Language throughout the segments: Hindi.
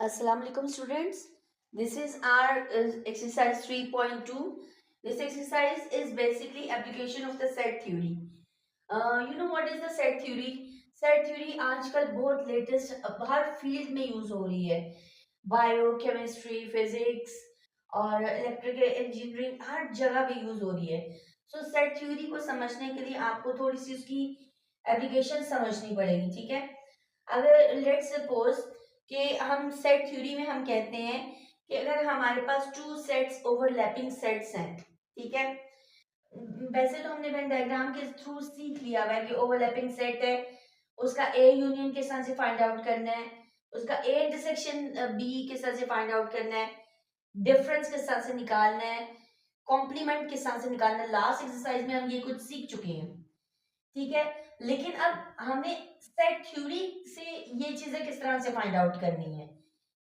Assalamu alaikum students. This is our exercise 3.2. This exercise is basically application of the set theory. You know what is the set theory? Set theory आजकल बहुत लेटेस्ट हर फील्ड में यूज हो रही है. बायो केमिस्ट्री फिजिक्स और इलेक्ट्रिकल इंजीनियरिंग हर जगह पे यूज हो रही है. सो सेट थ्योरी को समझने के लिए आपको थोड़ी सी उसकी एप्लीकेशन समझनी पड़ेगी. ठीक है. अगर लेट्स सपोज कि हम सेट थ्योरी में हम कहते हैं कि अगर हमारे पास टू सेट्स ओवरलैपिंग सेट्स हैं. ठीक है. वैसे तो हमने वेन डायग्राम के थ्रू सीख लिया हुआ है कि ओवरलैपिंग सेट है, उसका ए यूनियन के साथ से फाइंड आउट करना है, उसका ए इंटरसेक्शन बी के साथ से फाइंड आउट करना है, डिफरेंस के साथ से निकालना है, कॉम्प्लीमेंट के साथ से निकालना है. लास्ट एक्सरसाइज में हम ये कुछ सीख चुके हैं. ठीक है. लेकिन अब हमें सेट थ्योरी से ये चीजें किस तरह से फाइंड आउट करनी है.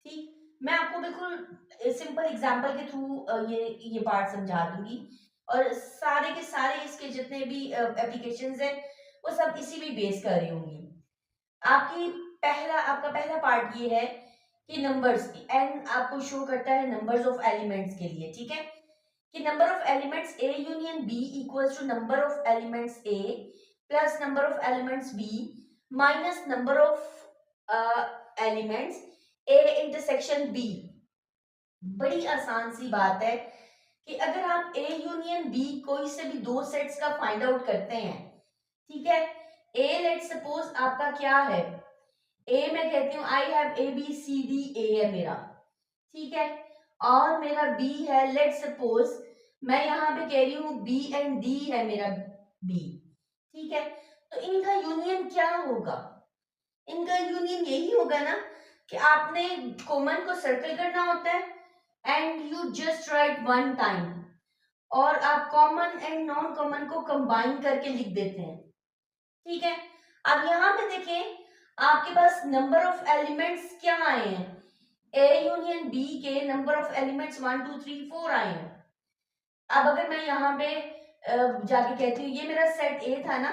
ठीक. मैं आपको बिल्कुल सिंपल एग्जांपल के थ्रू ये पार्ट समझा दूंगी और सारे के सारे इसके जितने भी एप्लीकेशंस हैं वो सब इसी पे बेस कर रही होंगी. आपका पहला पार्ट ये है कि नंबर्स की एन आपको शो करता है नंबर्स ऑफ एलिमेंट्स के लिए. ठीक है. कि number of elements A union B equals to number of elements A plus number of elements B minus number of elements A intersection B. बड़ी आसान सी बात है कि अगर आप ए यूनियन बी कोई से भी दो सेट्स का फाइंड आउट करते हैं. ठीक है. ए लेट्स सपोज आपका क्या है, ए मैं कहती हूँ I have A B C D A है मेरा. ठीक है. और मेरा बी है लेट्स सपोज मैं यहाँ पे कह रही हूँ बी एंड डी है मेरा बी. ठीक है. तो इनका यूनियन क्या होगा? इनका यूनियन यही होगा ना कि आपने कॉमन को सर्कल करना होता है and you just right one time और आप कॉमन एंड नॉन कॉमन को कंबाइन करके लिख देते हैं. ठीक है. अब यहाँ पे देखें आपके पास नंबर ऑफ एलिमेंट्स क्या आए हैं. ए यूनियन बी के नंबर ऑफ एलिमेंट्स 1 2 3 4 आए हैं. अब अगर मैं यहाँ पे जाके कहती हूँ ये मेरा सेट ए था ना,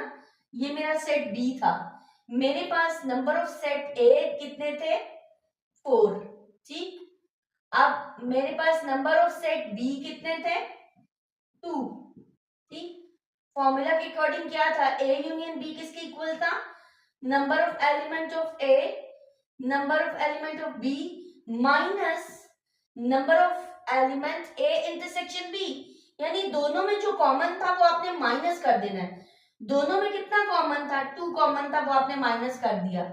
ये मेरा सेट बी था, मेरे पास नंबर ऑफ सेट ए कितने थे 4. ठीक. अब मेरे पास नंबर ऑफ सेट बी कितने थे 2. ठीक. फॉर्मूला के अकॉर्डिंग क्या था, ए यूनियन बी किसके इक्वल था, number of element of A number of element of B minus number of element A intersection B. यानी दोनों में जो कॉमन था वो आपने माइनस कर देना है. दोनों में कितना कॉमन था, 2 कॉमन था, वो आपने माइनस कर दिया.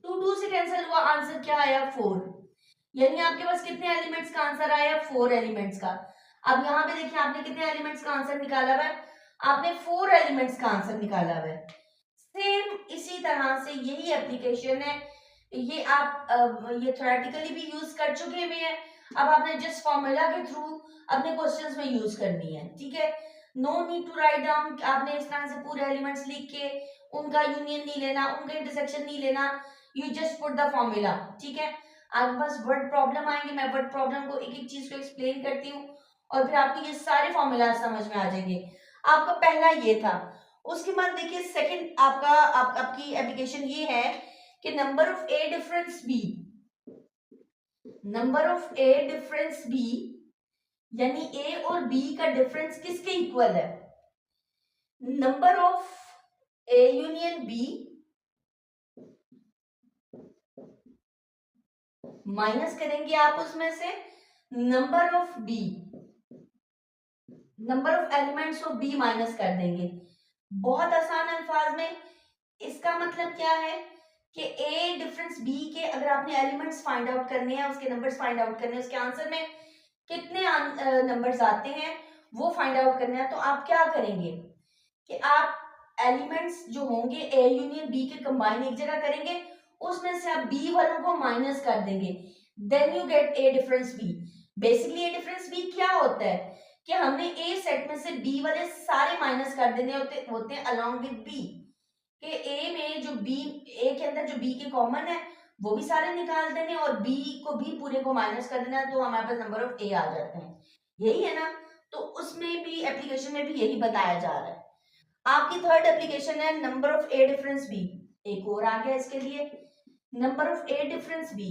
2 2 से कैंसिल हुआ, आंसर क्या आया 4. यानी आपके पास कितने एलिमेंट्स का आंसर आया 4 एलिमेंट्स का. अब यहाँ पे देखिए आपने कितने एलिमेंट्स का आंसर निकाला हुआ है, आपने 4 एलिमेंट्स का आंसर निकाला हुआ है. सेम इसी तरह से यही एप्लीकेशन है. ये आप ये थ्योरेटिकली भी यूज कर चुके हुए हैं. अब आपने जस्ट फॉर्मूला के थ्रू अपने क्वेश्चंस में यूज करनी है. ठीक है. No need to write down. आपने इस तरह से पूरे एलिमेंट्स लिख के उनका यूनियन नहीं लेना, उनका इंटरसेक्शन नहीं लेना. You just put the formula. ठीक है. आपके पास वर्ड प्रॉब्लम आएंगे, मैं वर्ड प्रॉब्लम को एक एक चीज को एक्सप्लेन करती हूँ और फिर आपको ये सारे फॉर्मूला समझ में आ जाएंगे. आपका पहला ये था. उसके बाद देखिए सेकंड आपकी एप्लीकेशन ये है कि number of A difference B. Number of A difference B यानी ए और बी का डिफरेंस किसके इक्वल है, number of A union B minus करेंगे आप उसमें से number of B, number of elements of B minus कर देंगे. बहुत आसान अल्फाज में इसका मतलब क्या है कि ए डिफरेंस बी के अगर आपने एलिमेंट्स फाइंड आउट करने हैं, उसके नंबर्स फाइंड आउट करने हैं, उसके आंसर में कितने नंबर्स आते हैं वो फाइंड आउट करना है, तो आप क्या करेंगे कि आप एलिमेंट्स जो होंगे ए यूनियन बी के कंबाइन एक जगह करेंगे, उसमें से आप बी वालों को माइनस कर देंगे, then you get A difference B. Basically A difference B क्या होता है कि हमने ए सेट में से बी वाले सारे माइनस कर देने होते हैं अलोंग विद बी. कि ए में जो बी, ए के अंदर जो बी के कॉमन है वो भी सारे निकाल देने और बी को भी पूरे को माइनस कर देना, तो हमारे पास नंबर ऑफ ए आ जाते हैं. यही है ना. तो उसमें भी एप्लीकेशन में भी यही बताया जा रहा है. आपकी थर्ड एप्लीकेशन है number of A difference B. एक और आ गया इसके लिए, number of A difference B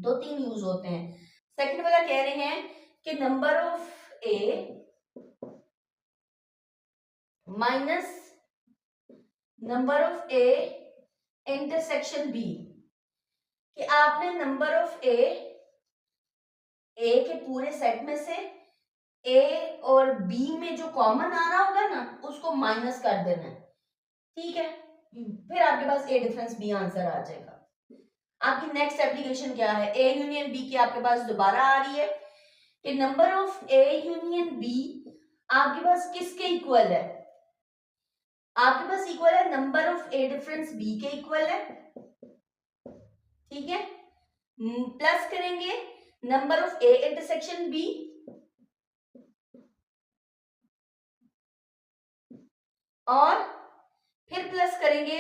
दो तीन यूज होते हैं। सेकंड वाला कह रहे हैं कि number of A minus number of A intersection B, कि आपने नंबर ऑफ ए के पूरे सेट में से ए और बी में जो कॉमन आ रहा होगा ना उसको माइनस कर देना है, ठीक है। फिर आपके पास ए डिफरेंस बी आंसर आ जाएगा। आपकी नेक्स्ट एप्लीकेशन क्या है, ए यूनियन बी की आपके पास दोबारा आ रही है कि number of A union B आपके पास किसके इक्वल है, आपके पास इक्वल है number of A difference B के इक्वल है, ठीक है। प्लस करेंगे number of A intersection B और फिर प्लस करेंगे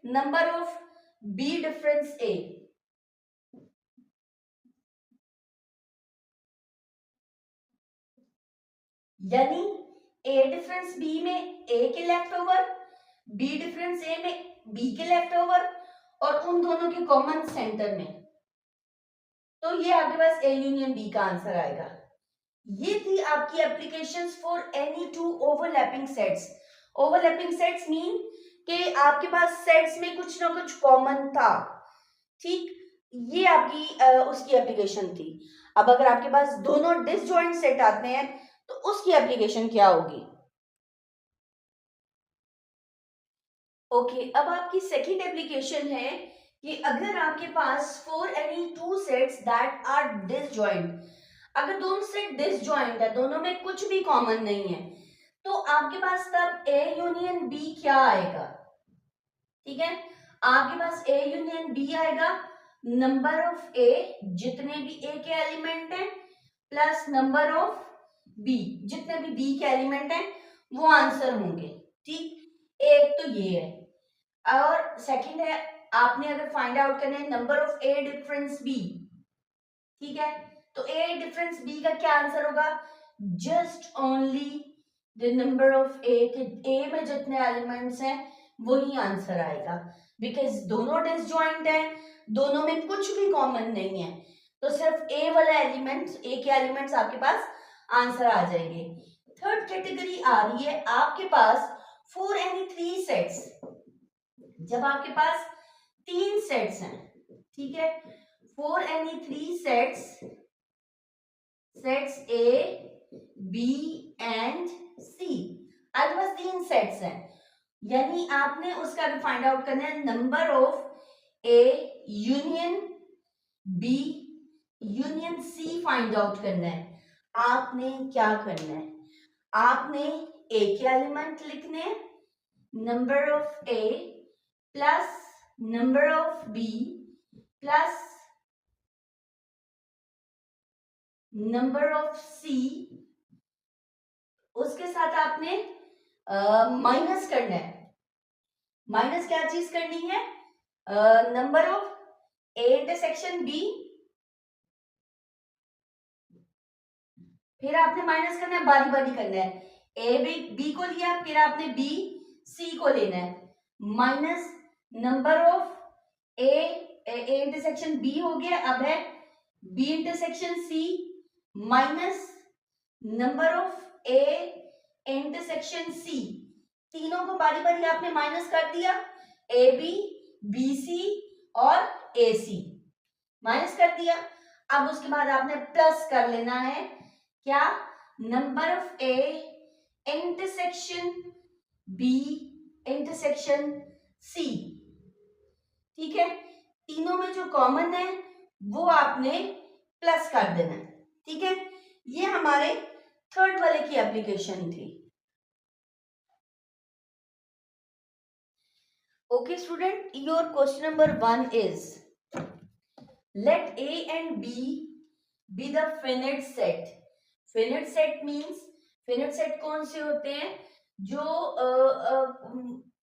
number of B difference A, यानी ए डिफरेंस बी में ए के left over, B difference A में बी के लेफ्ट ओवर और उन दोनों के कॉमन सेंटर में। तो ये आपके पास ए यूनियन बी का आंसर आएगा। ये थी आपकी applications for any to overlapping sets. Overlapping sets mean कि आपके पास सेट्स में कुछ ना कुछ कॉमन था, ठीक। ये आपकी उसकी एप्लीकेशन थी। अब अगर आपके पास दोनों डिसजॉइंट सेट आते हैं तो उसकी एप्लीकेशन क्या होगी। ओके, अब आपकी सेकंड एप्लीकेशन है कि अगर आपके पास for any two sets that are disjoint, अगर दोनों सेट डिसजॉइंट है, दोनों में कुछ भी कॉमन नहीं है, तो आपके पास तब ए यूनियन बी क्या आएगा, ठीक है। आपके पास ए यूनियन बी आएगा नंबर ऑफ ए, जितने भी ए के एलिमेंट हैं, प्लस नंबर ऑफ बी, जितने भी बी के एलिमेंट हैं वो आंसर होंगे, ठीक। एक तो ये है और सेकंड है आपने अगर फाइंड आउट करना है number of A difference B, ठीक है। तो ए डिफरेंस बी का क्या आंसर होगा, just only the number of A के ए में जितने एलिमेंट्स हैं वही आंसर आएगा, बिकॉज दोनों डिसजॉइंट है, दोनों में कुछ भी कॉमन नहीं है, तो सिर्फ ए वाला एलिमेंट्स, ए के एलिमेंट्स आपके पास आंसर आ जाएंगे। थर्ड कैटेगरी आ रही है आपके पास फॉर एनी थ्री सेट्स, जब आपके पास तीन सेट्स हैं, ठीक है। For any three sets, sets A B and C, आपके पास तीन सेट्स हैं, यानी आपने उसका फाइंड आउट करना है number of A union B union C find out करना है। आपने क्या करना है, आपने ए के एलिमेंट लिखने, number of A plus number of B plus number of C, उसके साथ आपने माइनस करना है। माइनस क्या चीज करनी है, number of A intersection B, फिर आपने माइनस करना है, बारी बारी करना है। ए बी को लिया, फिर आपने बी सी को लेना है, minus number of A intersection B हो गया, अब है B intersection C minus number of A intersection C, तीनों को बारी बारी आपने माइनस कर दिया, ए बी बी सी और ए सी माइनस कर दिया। अब उसके बाद आपने प्लस कर लेना है क्या, number of A intersection B intersection C, ठीक है। तीनों में जो कॉमन है वो आपने प्लस कर देना है, ठीक है। ये हमारे थर्ड वाले की एप्लीकेशन थी। Okay student, your question number 1 is let A and B the finite set. Finite set means, finite set कौन से होते हैं, जो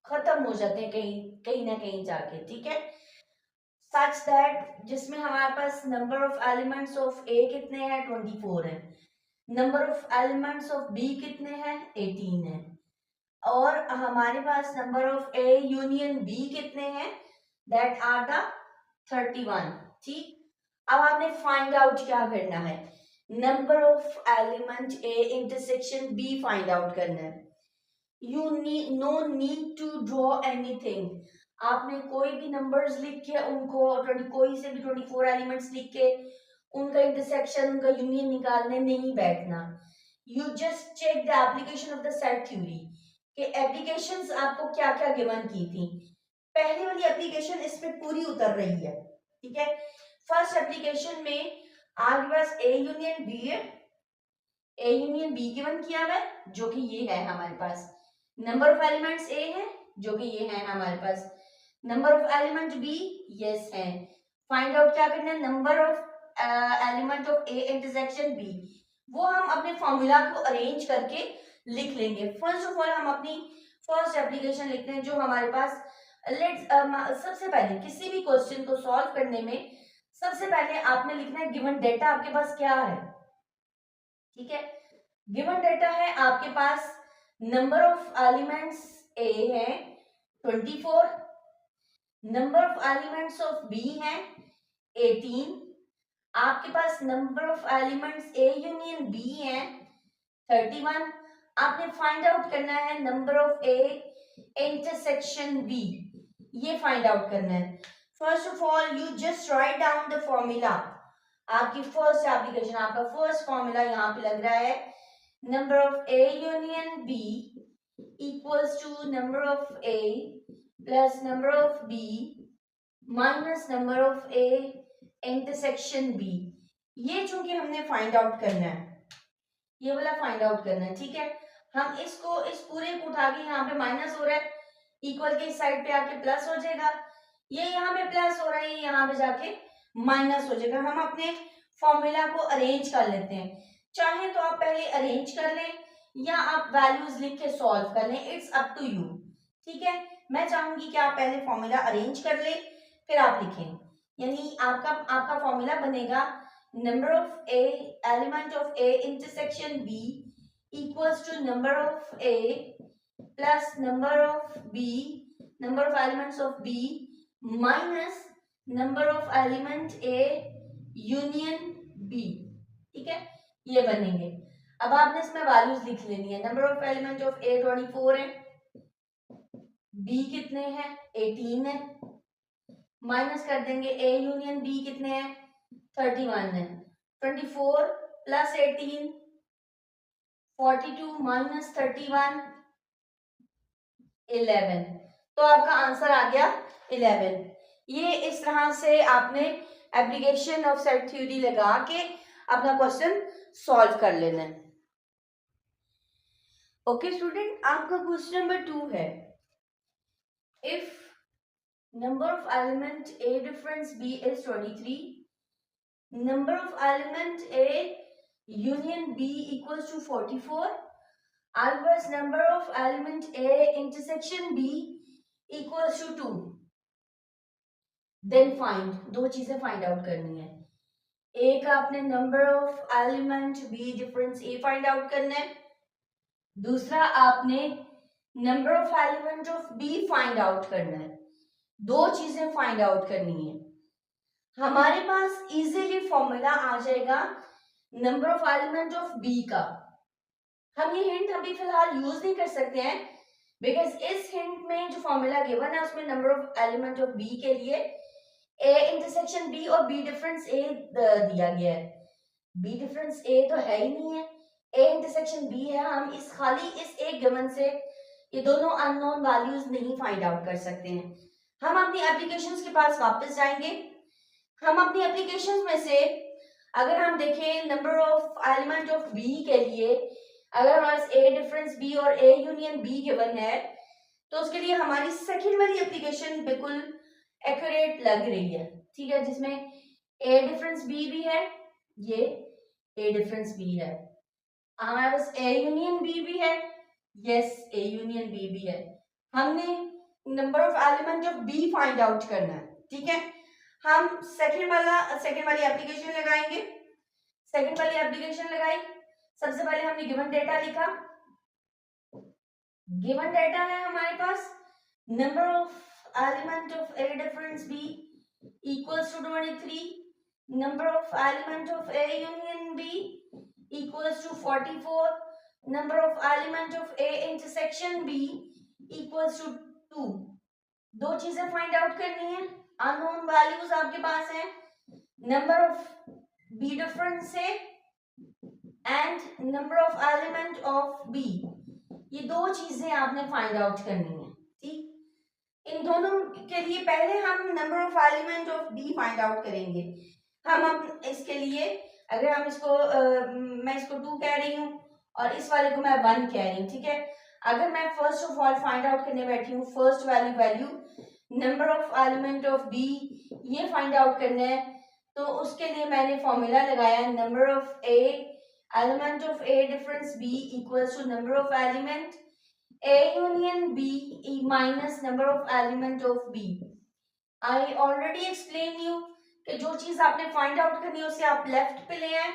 खत्म हो जाते हैं कहीं कहीं ना कहीं जाके, ठीक है। सच दैट जिसमें हमारे पास number of elements of A कितने हैं, 24 है, number of elements of B कितने हैं, 18 है, और हमारे पास number of A union B कितने हैं, दैट आर द 31, ठीक। अब आपने फाइंड आउट क्या करना है, number of element A intersection B find out करना है। You need no need to draw anything, आपने कोई भी नंबर्स लिख के उनको कोई से भी 24 एलिमेंट्स लिख के उनका इंटरसेक्शन उनका यूनियन निकालने नहीं बैठना। You just check the application of the set theory कि एप्लीकेशंस आपको क्या क्या गिवन की थी। पहली वाली एप्लीकेशन इसमें पूरी उतर रही है, ठीक है। फर्स्ट एप्लीकेशन में आपके पास ए यूनियन बी है, ए यूनियन बी गिवन किया हुआ है जो कि ये है हमारे पास, नंबर ऑफ एलिमेंट्स ए है जो कि ये है हमारे पास, number of element B yes है। फाइंड आउट क्या करना है, number of element of A intersection B, वो हम अपने फॉर्मूला को अरेंज करके लिख लेंगे। फर्स्ट ऑफ ऑल हम अपनी फर्स्ट एप्लीकेशन लिखते हैं जो हमारे पास सबसे पहले किसी भी क्वेश्चन को सॉल्व करने में सबसे पहले आपने लिखना है गिवन डेटा आपके पास क्या है, ठीक है। गिवन डेटा है आपके पास नंबर ऑफ एलिमेंट्स ए है 24, number of elements of B है 18, आपके पास number of elements A union B है 31, आपने फाइंड आउट करना है number of A intersection B, ये फाइंड आउट करना है। First of all you just write down the formula, आपकी फर्स्ट एप्लीकेशन आपका फर्स्ट फॉर्मूला यहाँ पे लग रहा है, number of A union B equals to number of A plus number of B minus number of A intersection B. ये चूंकि हमने फाइंड आउट करना है, ये वाला फाइंड आउट करना है, ठीक है। हम इसको इस पूरे को उठा के यहाँ पे माइनस हो रहा है, इक्वल के इस साइड पे आके प्लस हो जाएगा, ये यहाँ पे प्लस हो रहा है, ये यहाँ पे जाके माइनस हो जाएगा। हम अपने फॉर्मूला को अरेंज कर लेते हैं, चाहे तो आप पहले अरेंज कर लें या आप वैल्यूज लिख के सॉल्व कर लें, इट्स अप टू यू, ठीक है। मैं चाहूंगी कि आप पहले फॉर्मूला अरेंज कर लें फिर आप लिखें, यानी आपका फॉर्मूला बनेगा number of A element of A intersection B equals to number of A plus number of B, number of elements of B minus number of element A union B, ठीक है, ये बनेंगे। अब आपने इसमें वैल्यूज लिख लेनी है, नंबर ऑफ एलिमेंट ऑफ ए 24 है, बी कितने हैं 18 है, माइनस कर देंगे ए यूनियन बी कितने हैं 31 है, 24 प्लस 18 42 माइनस 31 11, तो आपका आंसर आ गया 11। ये इस तरह से आपने एप्लीकेशन ऑफ सेट थ्योरी लगा के अपना क्वेश्चन सॉल्व कर लेना है। ओके स्टूडेंट, आपका क्वेश्चन नंबर 2 है, if number of element A difference B is 23, number of element A union B equals to 44, always number of element A intersection B equals to 2, then find, दो चीजें फाइंड आउट करनी है, एक आपने number of element B difference A find out करना है, दूसरा आपने number of element of B find out करना है, दो चीजें फाइंड आउट करनी है। हमारे पास इजीली फॉर्मूला आ जाएगा number of element of B का, हम ये हिंट अभी फिलहाल यूज नहीं कर सकते हैं बिकॉज इस हिंट में जो फॉर्मूला गिवन है उसमें number of element of B के लिए ए इंटरसेक्शन बी और बी डिफरेंस ए दिया गया है, बी डिफरेंस ए तो है ही नहीं है, ए इंटरसेक्शन बी है। हम इस खाली इस एक गिवन से ये दोनों अननोन वैल्यूज नहीं फाइंड आउट कर सकते हैं। हम अपनी एप्लीकेशंस के पास वापस जाएंगे, हम अपनी एप्लीकेशंस में से अगर हम देखें number of element of B के लिए, अगर हमारे पास ए डिफरेंस बी और ए यूनियन बी गिवन है तो उसके लिए हमारी सेकंड वाली एप्लीकेशन बिल्कुल एक्यूरेट लग रही है, ठीक है, जिसमें ए डिफरेंस बी भी है, ये ए डिफरेंस बी है, हमारे पास ए यूनियन बी भी है, यस ए यूनियन बी भी है। हमने number of element of B find out करना है, ठीक है। हम सेकंड वाली एप्लीकेशन लगाएंगे, सेकंड वाली एप्लीकेशन लगाई, सबसे पहले हमने गिवन डेटा लिखा, गिवन डेटा है हमारे पास number of element of A difference B equals to 23, number of element of A union B equals to 44, number of element of A intersection B equals to 2. दो चीजें फाइंड आउट करनी है, अननोन वैल्यूज आपके पास है, number of B difference A and number of element of B, ये दो चीजें आपने फाइंड आउट करनी है। ठीक, इन दोनों के लिए पहले हम number of element of B find out करेंगे। हम इसके लिए अगर हम इसको मैं इसको 2 कह रही हूँ और इस वाले को मैं 1 कह रही हूँ, ठीक है। अगर मैं first of all find out करने बैठी हूँ first value number of element of B, ये फाइंड आउट करना है, तो उसके लिए मैंने फॉर्मूला लगाया number of A element of A difference B equals to number of element A union B minus number of element of B. I already explained you कि जो चीज आपने फाइंड आउट करनी है उसे आप लेफ्ट पे ले आए,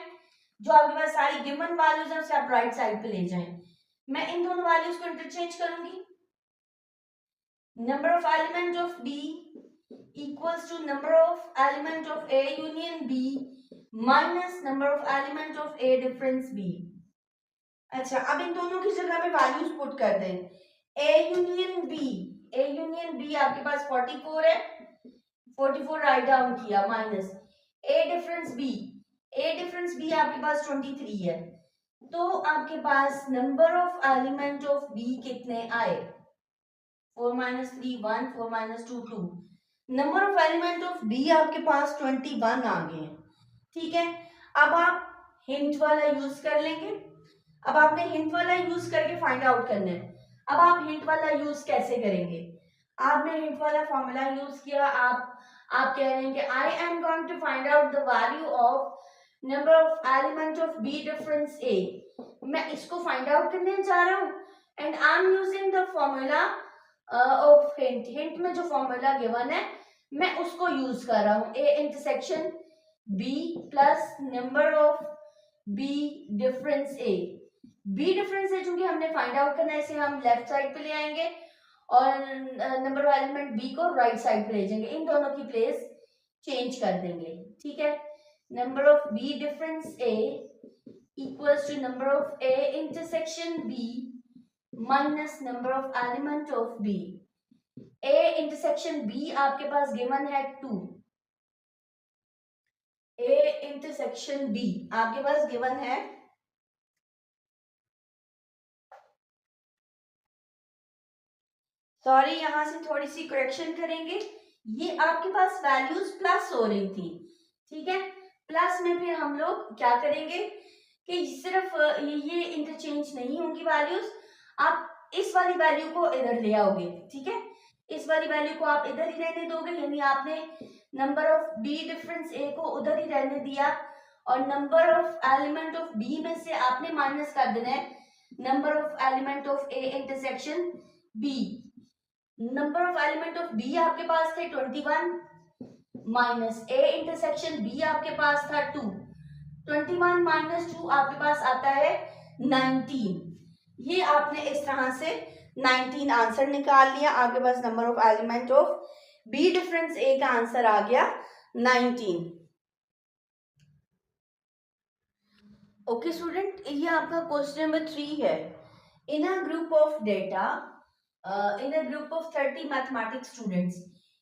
जो आपके पास सारी गिवन वैल्यूज हैं उसे आप राइट साइड पे ले जाएं। मैं इन दोनों वैल्यूज को इंटरचेंज करूंगी। Number of element of B equals to number of element of A union B minus number of element of A difference B। अच्छा, अब इन दोनों की जगह पे वैल्यूज पुट कर दें। ए यूनियन बी आपके पास 44 है, 44 राइट डाउन किया, माइनस ए डिफरेंस बी आपके पास 23 है, तो आपके पास number of element of B कितने आए, 4 minus 3 1, 4 minus 2 2, number of element of B आपके पास 21 आ गए हैं। ठीक है, अब आप हिंट वाला यूज कर लेंगे। अब आपने हिंट वाला यूज करके फाइंड आउट करना है। अब आप हिंट वाला यूज कैसे करेंगे, आपने हिंट वाला फॉर्मूला यूज किया, आप कह रहे हैं कि I am going to find out the value of number of element of B difference A, मैं इसको फाइंड आउट करने जा रहा हूँ and I am using the formula of hint में जो फॉर्मूला गिवन है मैं उसको यूज कर रहा हूँ, A intersection B plus number of B difference A. B difference है चूंकि हमने फाइंड आउट करना है, इसे हम लेफ्ट साइड पे ले आएंगे और नंबर ऑफ एलिमेंट बी को राइट साइड पे ले जाएंगे, इन दोनों की प्लेस चेंज कर देंगे। ठीक है, number of B difference A equals to number of A intersection B minus number of element of B. A intersection B आपके पास गिवन है 2, ए इंटरसेक्शन बी आपके पास गिवन है, सॉरी यहां से थोड़ी सी करेक्शन करेंगे, ये आपके पास वैल्यूज प्लस हो रही थी। ठीक है, प्लस में फिर हम लोग क्या करेंगे कि सिर्फ ये इंटरचेंज नहीं होंगी वैल्यूज, आप इस वाली वैल्यू को इधर ले आओगे। ठीक है, इस वाली वैल्यू को आप इधर ही रहने दोगे, यानी आपने number of B difference A को उधर ही रहने दिया और number of element of B में से आपने माइनस कर देना है number of element of A intersection B. Number of element of B आपके पास थे 21 माइनस ए इंटरसेक्शन बी आपके पास था 2, 21 माइनस 2 आपके पास आता है 19। ये आपने इस तरह से 19 आंसर निकाल लिया, आपके पास number of element of B difference A का आंसर आ गया 19। ओके स्टूडेंट, ये आपका क्वेश्चन नंबर 3 है। In a group of data in a group of 30 mathematics students,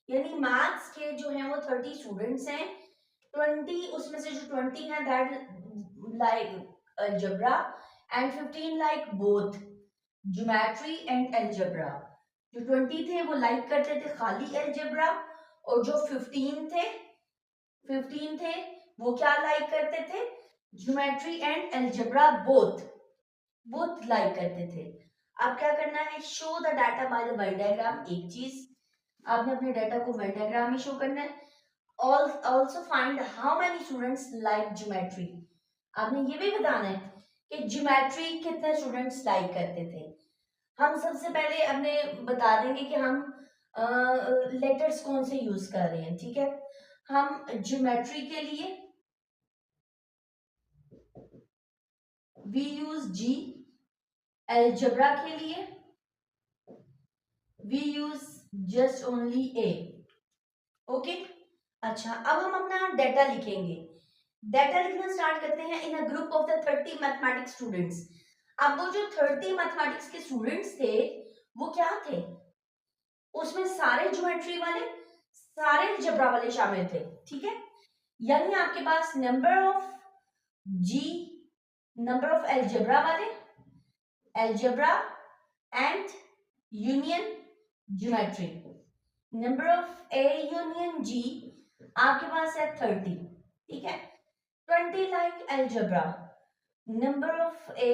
यानी मैथ्स के जो हैं वो 30 स्टूडेंट्स हैं, 20 उसमें से जो 20 है that like algebra and 15 like both geometry and algebra. जो 20 थे वो लाइक करते थे खाली अलजेब्रा और जो 15 थे वो क्या लाइक करते थे, geometry and algebra both like करते थे। अब क्या करना है, show the data by the Venn diagram. एक चीज आपने अपने डाटा को वेन डायग्राम में शो करना है। Also find how many students like geometry, आपने ये भी बताना है कि ज्योमेट्री कितने स्टूडेंट्स लाइक करते थे। हम सबसे पहले अपने बता देंगे कि हम लेटर्स कौन से यूज कर रहे हैं। ठीक है, हम ज्योमेट्री के लिए वी यूज जी, अलजेब्रा के लिए we use just only A. Okay, अच्छा अब हम अपना डाटा लिखेंगे। डाटा लिखना स्टार्ट करते हैं in a group of the 30 mathematics students. अब वो जो 30 मैथमेटिक्स के स्टूडेंट्स थे वो क्या थे, उसमें सारे ज्योमेट्री वाले, सारे अलजेब्रा वाले शामिल थे, ठीक है। यानी आपके पास number of G, number of algebra वाले, algebra and union geometry. Number of A union G आपके पास है 30, ठीक है। 20 like algebra, number of A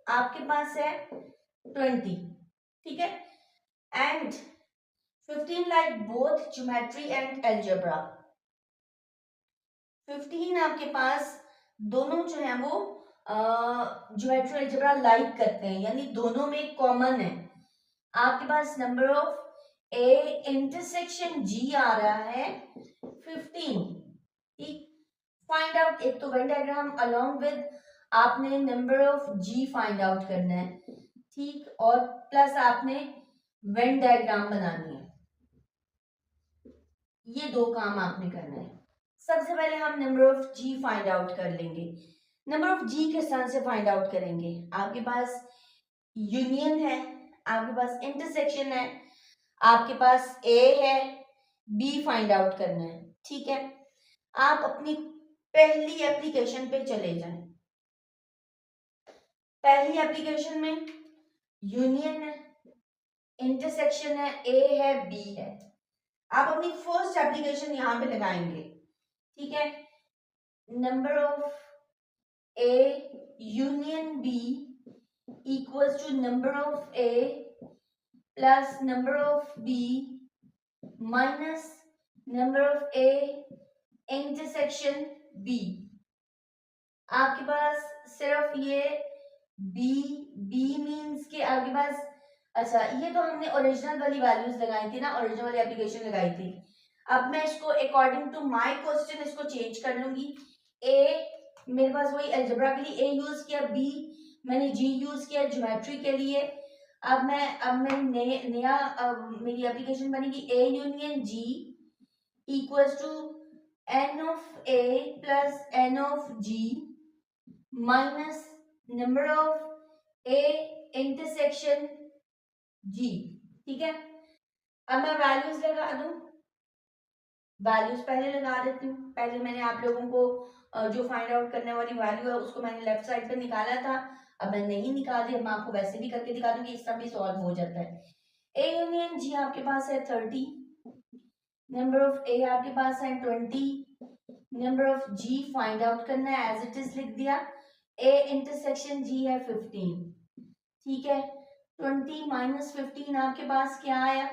आपके पास है 20, ठीक है। And 15 like both geometry and algebra. 15 आपके पास दोनों जो है वो ज्योमेट्री अलजेब्रा लाइक करते हैं, यानी दोनों में कॉमन है। आपके पास number of A intersection G आ रहा है 15, ठीक। फाइंड आउट, एक तो वेन डायग्राम अलोंग विद आपने number of G find out करना है, ठीक, और प्लस आपने वेन डायग्राम बनानी है। ये दो काम आपने करना है। सबसे पहले हम number of G find out कर लेंगे। नंबर ऑफ जी किस तरह से फाइंड आउट करेंगे, आपके पास यूनियन है, आपके पास इंटरसेक्शन है, आपके पास ए है, बी फाइंड आउट करना है, ठीक है। आप अपनी पहली एप्लीकेशन पे चले जाएं। पहली एप्लीकेशन में यूनियन है, इंटरसेक्शन है, ए है, बी है। आप अपनी फर्स्ट एप्लीकेशन यहां पे लगाएंगे, ठीक है। Number of A union B equals to number of A plus number of B minus number of A intersection B. आपके पास सिर्फ ये बी, बी मींस के आपके पास, अच्छा ये तो हमने ओरिजिनल वाली वैल्यूज लगाई थी ना, ओरिजिनल वाली एप्लीकेशन लगाई थी। अब मैं इसको अकॉर्डिंग टू माय क्वेश्चन इसको चेंज कर लूंगी। ए मेरे पास वही अलजेब्रा के लिए ए यूज किया, बी मैंने जी यूज किया ज्योमेट्री के लिए। अब मैं नया मेरी एप्लीकेशन बनेगी A union G equals to N of A plus N of G minus number of A intersection G, ठीक है। अब मैं वैल्यूज लगा दूं, वैल्यूज पहले लगा देती हूँ। पहले मैंने आप लोगों को जो फाइंड आउट करने वाली वैल्यू है उसको मैंने लेफ्ट साइड पे निकाला था, अब मैं नहीं निकाल दी, मैं आपको वैसे भी करके दिखा दूंगी, इस तरह भी सॉल्व हो जाता है। ए यूनियन जी आपके पास है 30, नंबर ऑफ ए आपके पास है 20, number of G find out करना है, एज इट इज लिख दिया। ए इंटरसेक्शन जी है 15, ठीक है। 20 माइनस 15 आपके पास क्या आया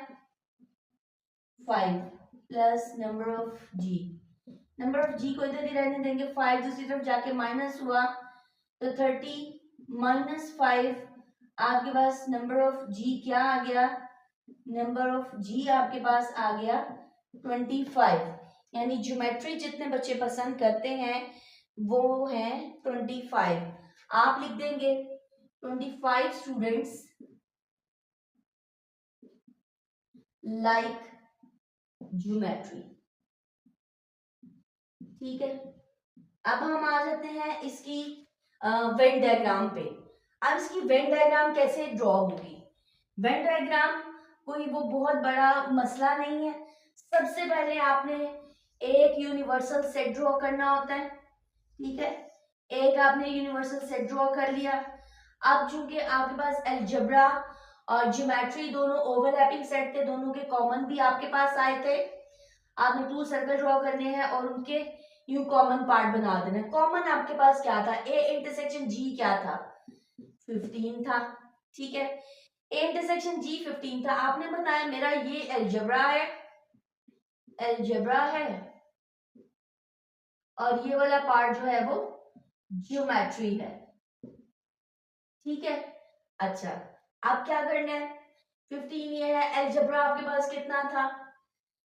5 plus number of G, number of G को इधर ही रहने देंगे, 5 दूसरी तरफ जाके माइनस हुआ तो 30 माइनस 5 आपके पास नंबर ऑफ जी क्या आ गया, नंबर ऑफ जी आपके पास आ गया 25। यानी ज्योमेट्री जितने बच्चे पसंद करते हैं वो है 25। आप लिख देंगे 25 स्टूडेंट्स लाइक ज्योमेट्री, ठीक है। अब हम आ जाते हैं इसकी वेन डायग्राम पे। अब इसकी वेन डायग्राम कैसे ड्रॉ होगी, वेन डायग्राम कोई वो बहुत बड़ा मसला नहीं है। सबसे पहले आपने एक यूनिवर्सल सेट ड्रॉ करना होता है, ठीक है। एक आपने यूनिवर्सल सेट ड्रॉ कर लिया। अब चूंकि आपके पास अलजेब्रा और ज्योमेट्री दोनों ओवरलैपिंग सेट थे, दोनों के कॉमन भी आपके पास आए थे, आपने 2 सर्कल ड्रॉ करने हैं और उनके यू कॉमन पार्ट बना देना। कॉमन आपके पास क्या था, ए इंटरसेक्शन जी क्या था 15 था, ठीक है। ए इंटरसेक्शन जी 15 था। आपने बताया मेरा ये अलजेब्रा है, अलजेब्रा है, और ये वाला पार्ट जो है वो ज्योमेट्री है, ठीक है। अच्छा अब क्या करना है, 15 ये है, अलजेब्रा आपके पास कितना था,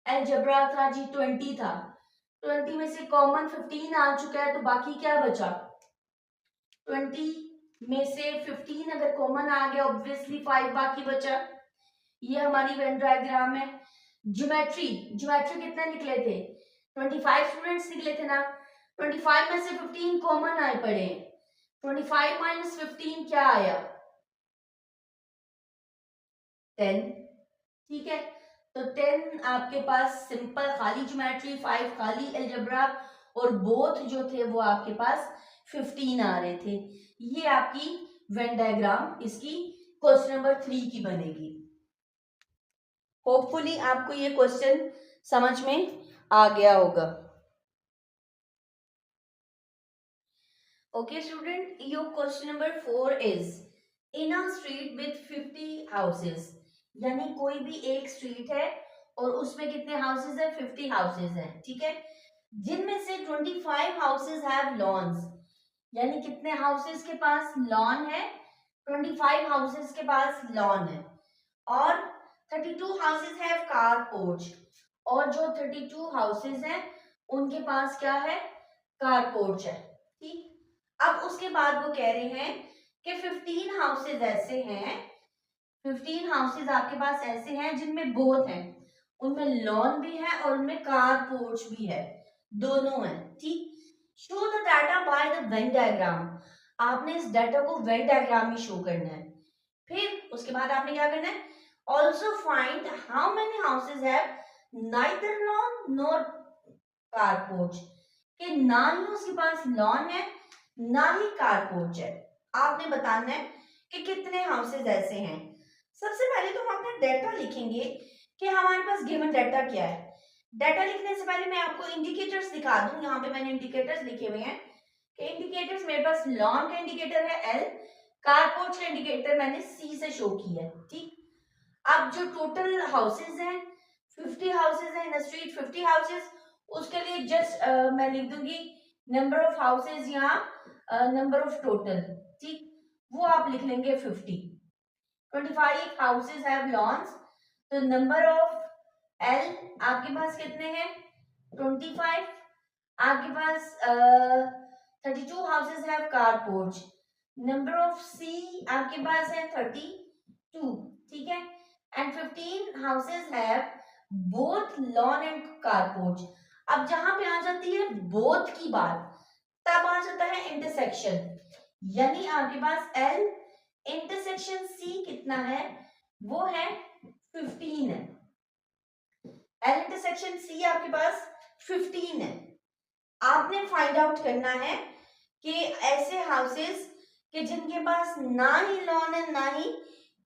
अलजेब्रा था जी 20 था, 20 में से कॉमन 15 आ चुका है तो बाकी क्या बचा, 20 में से 15 अगर कॉमन आ गया ऑब्वियसली 5 बाकी बचा। ये हमारी वेन डायग्राम है। ज्योमेट्री, ज्योमेट्री कितने निकले थे 25 स्टूडेंट्स निकले थे ना, 25 में से 15 कॉमन आए पड़े हैं, 25 माइनस 15 क्या आया, 10। ठीक है, तो 10 आपके पास सिंपल खाली ज्योमेट्री, 5 खाली अलजेब्रा, और बोथ जो थे वो आपके पास 15 आ रहे थे। ये आपकी वेन डायग्राम इसकी क्वेश्चन नंबर 3 की बनेगी। होपफुली आपको ये क्वेश्चन समझ में आ गया होगा। Okay student, your question number 4 is in a street with 50 houses, यानी कोई भी एक स्ट्रीट है और उसमें कितने हाउसेस है, 50 हाउसेस है। ठीक है, जिनमें से 25 हाउसेस हैव लॉन्स, यानी कितने हाउसेस के पास लॉन है, 25 हाउसेस के पास लॉन है, और 32 हाउसेस हैव कार पोर्च, और जो 32 हाउसेस हैं उनके पास क्या है, कार पोर्च है। ठीक, अब उसके बाद वो कह रहे हैं कि 15 हाउसेस ऐसे हैं, 15 हाउसेस आपके पास ऐसे हैं जिनमें बोथ हैं, उनमें लॉन भी है और उनमें कार पोर्च भी है, दोनों है। ठीक, show the data by the when diagram, आपने इस डाटा को वेन डायग्राम में शो करना है। फिर उसके बाद आपने क्या करना है, also find how many houses have neither lawn nor car porch, कि ना ही उसके पास लॉन है ना ही कार पोर्च है। आपने बताना है कि कितने हाउसेस ऐसे हैं। सबसे पहले तो हम अपना डाटा लिखेंगे कि हमारे पास गिवन डाटा क्या है। डाटा लिखने से पहले मैं आपको इंडिकेटर्स दिखा दूं, यहाँ पे मैंने इंडिकेटर्स लिखे हुए हैं कि इंडिकेटर्स, मेरे पास लॉन का इंडिकेटर है एल, कार पोर्च का इंडिकेटर मैंने सी से शो किया है। ठीक, अब जो टोटल हाउसेस हैं 50 हाउसेस हैं इन द स्ट्रीट, 50 हाउसेस, उसके लिए जस्ट मैं लिख दूंगी नंबर ऑफ हाउसेस या नंबर ऑफ टोटल। ठीक, वो आप लिख लेंगे 50। 25 हाउसेस हैव लॉन्स, तो नंबर ऑफ एल आपके पास कितने हैं, 25। आपके पास 32 houses have car porch, number of C आपके पास है 32। ठीक है, and 15 houses have both lawn and car porch. अब जहां पे आ जाती है बोथ की बात, तब आ जाता है इंटरसेक्शन, यानी आपके पास एल इंटरसेक्शन सी कितना है, वो है 15 है। एल इंटरसेक्शन सी आपके पास 15 है। आपने फाइंड आउट करना है कि ऐसे हाउसेस कि जिनके पास ना ही लॉन है ना ही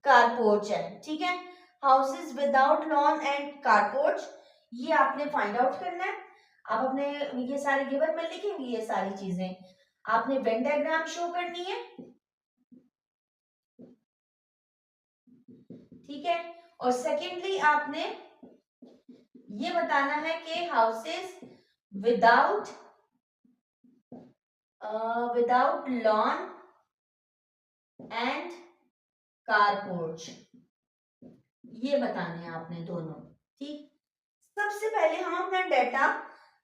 कारपोर्च है। ठीक है, houses without lawn and car porch, ये आपने फाइंड आउट करना है। आप अपने ये सारे गिवन में लिखेंगे, ये सारी चीजें आपने वेन डायग्राम शो करनी है। ठीक है, और सेकेंडली आपने ये बताना है कि houses without without lawn and car porch, ये बताने हैं आपने दोनों। ठीक, सबसे पहले हम अपना डाटा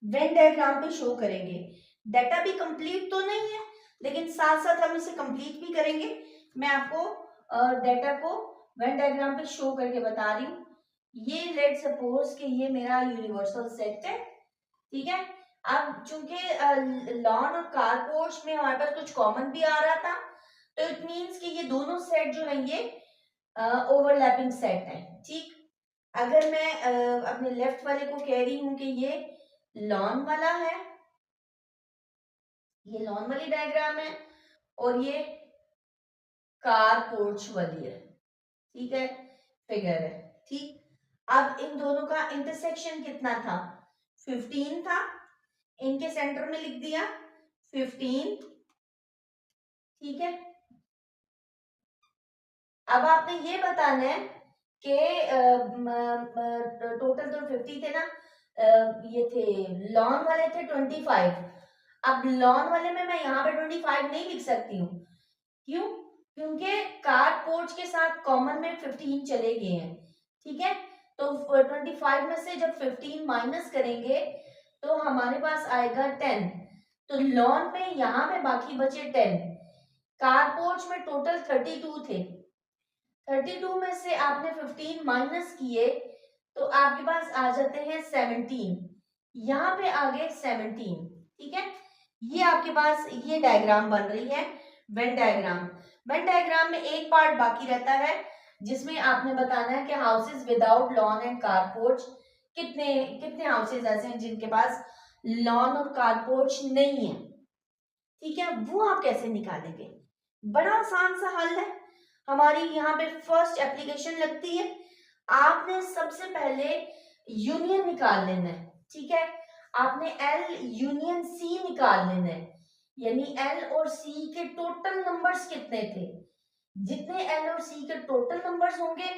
वेन डायग्राम पे शो करेंगे। डाटा भी कंप्लीट तो नहीं है, लेकिन साथ साथ हम इसे कंप्लीट भी करेंगे। मैं आपको डाटा को वेन डायग्राम पे शो करके बता रही हूँ। ये लेट सपोज कि ये मेरा यूनिवर्सल सेट है। ठीक है, अब चूंकि लॉन और कारपोर्च में हमारे पास कुछ कॉमन भी आ रहा था, तो इट मीन्स कि ये दोनों सेट जो है ये ओवरलैपिंग सेट है। ठीक, अगर मैं अपने लेफ्ट वाले को कह रही हूं कि ये लॉन वाला है, ये लॉन वाली डायग्राम है, और ये कार पोर्च वाली है। ठीक है, फिगर है। ठीक, अब इन दोनों का इंटरसेक्शन कितना था, 15 था, इनके सेंटर में लिख दिया 15। ठीक है, अब आपने ये बताना है कि टोटल तो 50 थे ना, ये थे लॉन वाले थे 25। अब लॉन वाले में मैं यहाँ पे 25 नहीं लिख सकती हूँ, क्यों, क्योंकि कार पोर्च के साथ कॉमन में 15 चले गए हैं। ठीक है, तो 25 में से जब 15 माइनस करेंगे तो हमारे पास आएगा 10, तो लॉन में यहाँ पे बाकी बचे 10, कार पोर्च में टोटल 32 थे, 32 में से आपने 15 माइनस किए तो आपके पास आ जाते हैं 17, यहाँ पे आ गए 17। ठीक है, ये आपके पास ये डायग्राम बन रही है वेन डायग्राम। वेन डायग्राम में एक पार्ट बाकी रहता है जिसमें आपने बताना है कि houses without lawn and car porch, कितने कितने हाउसेस ऐसे हैं जिनके पास लॉन और कारपोर्च नहीं है। ठीक है, वो आप कैसे निकालेंगे? बड़ा आसान सा हल है। हमारी यहाँ पे फर्स्ट एप्लीकेशन लगती है। आपने सबसे पहले यूनियन निकाल लेना है। ठीक है, आपने एल यूनियन सी निकाल लेना है, यानी एल और सी के टोटल नंबर्स कितने थे। जितने एल और सी के टोटल नंबर्स होंगे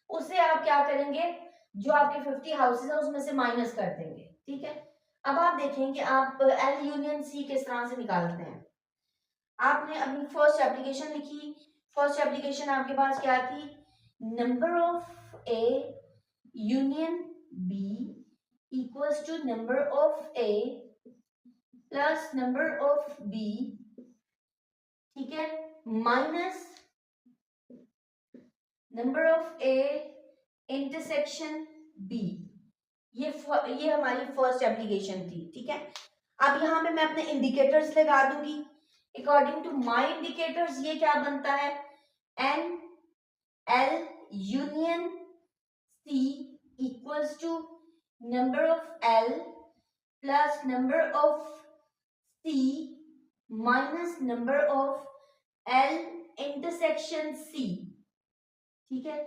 उसे आप क्या करेंगे, जो आपके 50 हाउसेस है उसमें से माइनस कर देंगे। ठीक है, अब आप देखें कि आप एल यूनियन सी किस तरह से निकालते हैं। आपने अपनी फर्स्ट एप्लीकेशन लिखी। फर्स्ट एप्लीकेशन आपके पास क्या थी, number of A union B equals to number of A plus number of B, ठीक है, minus number of A intersection B. ये हमारी फर्स्ट एप्लीकेशन थी। ठीक है, अब यहाँ पे मैं अपने इंडिकेटर्स लगा दूंगी। अकॉर्डिंग टू माय इंडिकेटर्स ये क्या बनता है, N L union C equals to number of L plus number of C minus number of L intersection C. ठीक है,